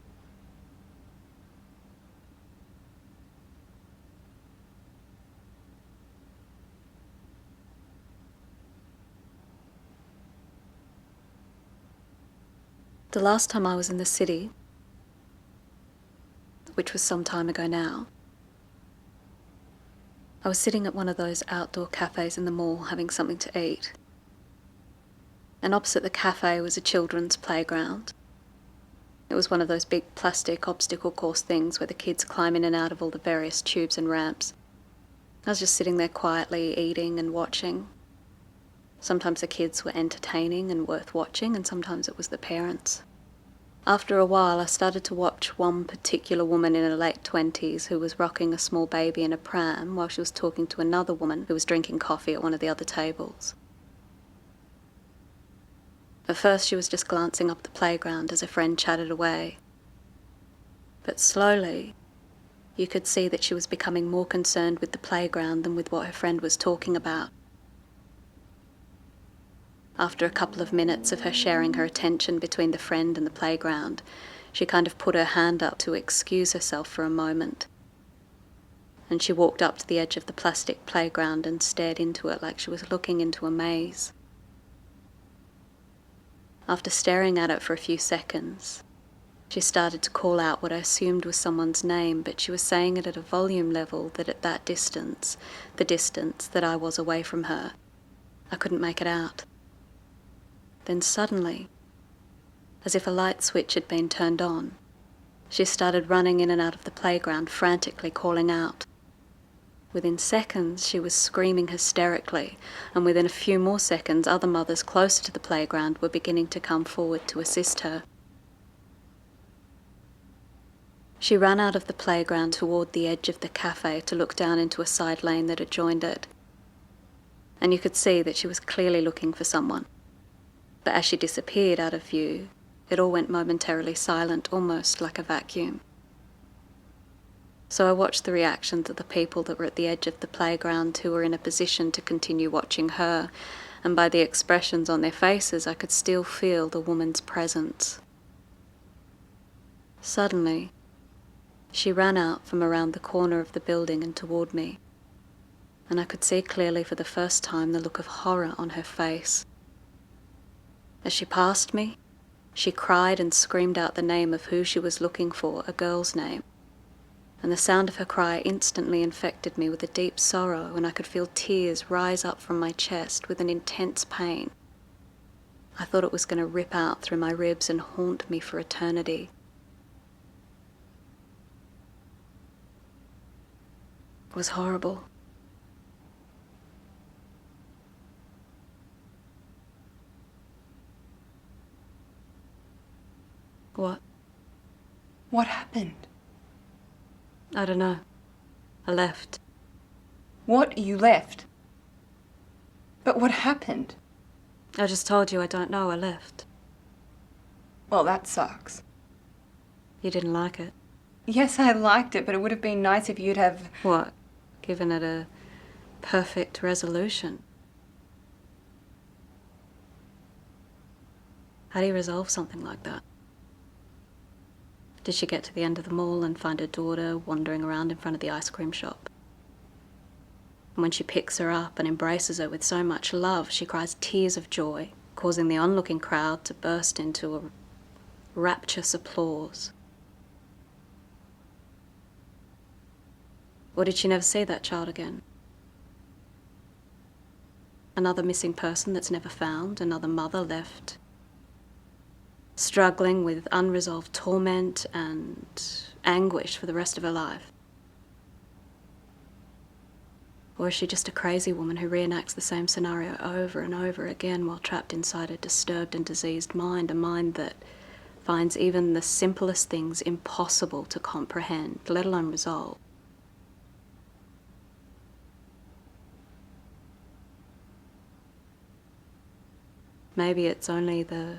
S5: The last time I was in the city, which was some time ago now, I was sitting at one of those outdoor cafes in the mall having something to eat. And opposite the cafe was a children's playground. It was one of those big plastic obstacle course things where the kids climb in and out of all the various tubes and ramps. I was just sitting there quietly eating and watching. Sometimes the kids were entertaining and worth watching, and sometimes it was the parents. After a while, I started to watch one particular woman in her late 20s who was rocking a small baby in a pram while she was talking to another woman who was drinking coffee at one of the other tables. At first, she was just glancing up the playground as a friend chatted away. But slowly, you could see that she was becoming more concerned with the playground than with what her friend was talking about. After a couple of minutes of her sharing her attention between the friend and the playground, she kind of put her hand up to excuse herself for a moment. And she walked up to the edge of the plastic playground and stared into it like she was looking into a maze. After staring at it for a few seconds, she started to call out what I assumed was someone's name, but she was saying it at a volume level that at that distance, the distance that I was away from her, I couldn't make it out. Then suddenly, as if a light switch had been turned on, she started running in and out of the playground, frantically calling out. Within seconds, she was screaming hysterically, and within a few more seconds, other mothers closer to the playground were beginning to come forward to assist her. She ran out of the playground toward the edge of the cafe to look down into a side lane that adjoined it. And you could see that she was clearly looking for someone. But as she disappeared out of view, it all went momentarily silent, almost like a vacuum. So I watched the reactions of the people that were at the edge of the playground who were in a position to continue watching her, and by the expressions on their faces I could still feel the woman's presence. Suddenly, she ran out from around the corner of the building and toward me, and I could see clearly for the first time the look of horror on her face. As she passed me, she cried and screamed out the name of who she was looking for, a girl's name. And the sound of her cry instantly infected me with a deep sorrow, and I could feel tears rise up from my chest with an intense pain. I thought it was going to rip out through my ribs and haunt me for eternity. It was horrible. What?
S4: What happened?
S5: I don't know. I left.
S4: What? You left? But what happened?
S5: I just told you I don't know. I left.
S4: Well, that sucks.
S5: You didn't like it.
S4: Yes, I liked it, but it would have been nice if you'd have...
S5: What? Given it a perfect resolution? How do you resolve something like that? Did she get to the end of the mall and find her daughter wandering around in front of the ice cream shop? And when she picks her up and embraces her with so much love, she cries tears of joy, causing the onlooking crowd to burst into a rapturous applause. Or did she never see that child again? Another missing person that's never found, another mother left struggling with unresolved torment and anguish for the rest of her life? Or is she just a crazy woman who reenacts the same scenario over and over again while trapped inside a disturbed and diseased mind, a mind that finds even the simplest things impossible to comprehend, let alone resolve? Maybe it's only the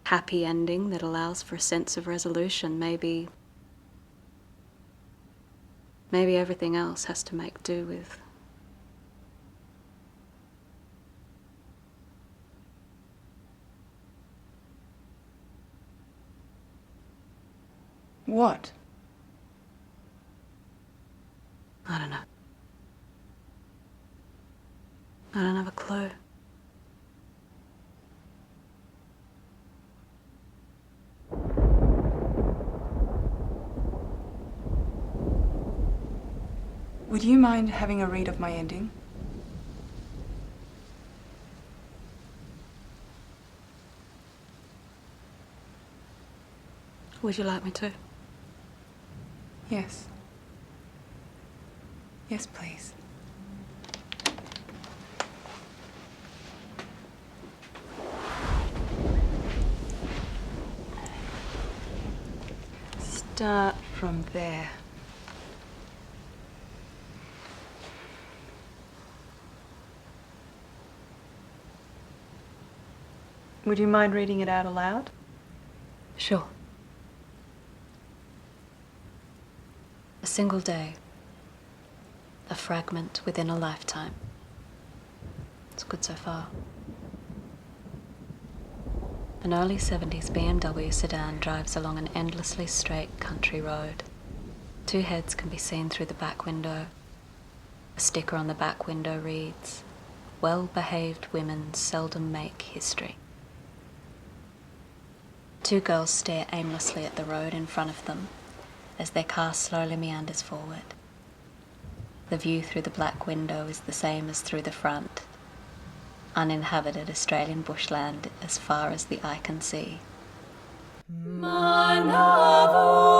S5: happy ending that allows for a sense of resolution. Maybe everything else has to make do with
S6: What?
S5: I don't know. I don't have a clue.
S6: Would you mind having a read of my ending?
S5: Would you like me to?
S6: Yes. Yes, please. Start from there. Would you mind reading it out aloud?
S5: Sure. A single day. A fragment within a lifetime. It's good so far. An early 70s BMW sedan drives along an endlessly straight country road. Two heads can be seen through the back window. A sticker on the back window reads, "Well-behaved women seldom make history." Two girls stare aimlessly at the road in front of them as their car slowly meanders forward. The view through the black window is the same as through the front. Uninhabited Australian bushland as far as the eye can see.
S7: My novel.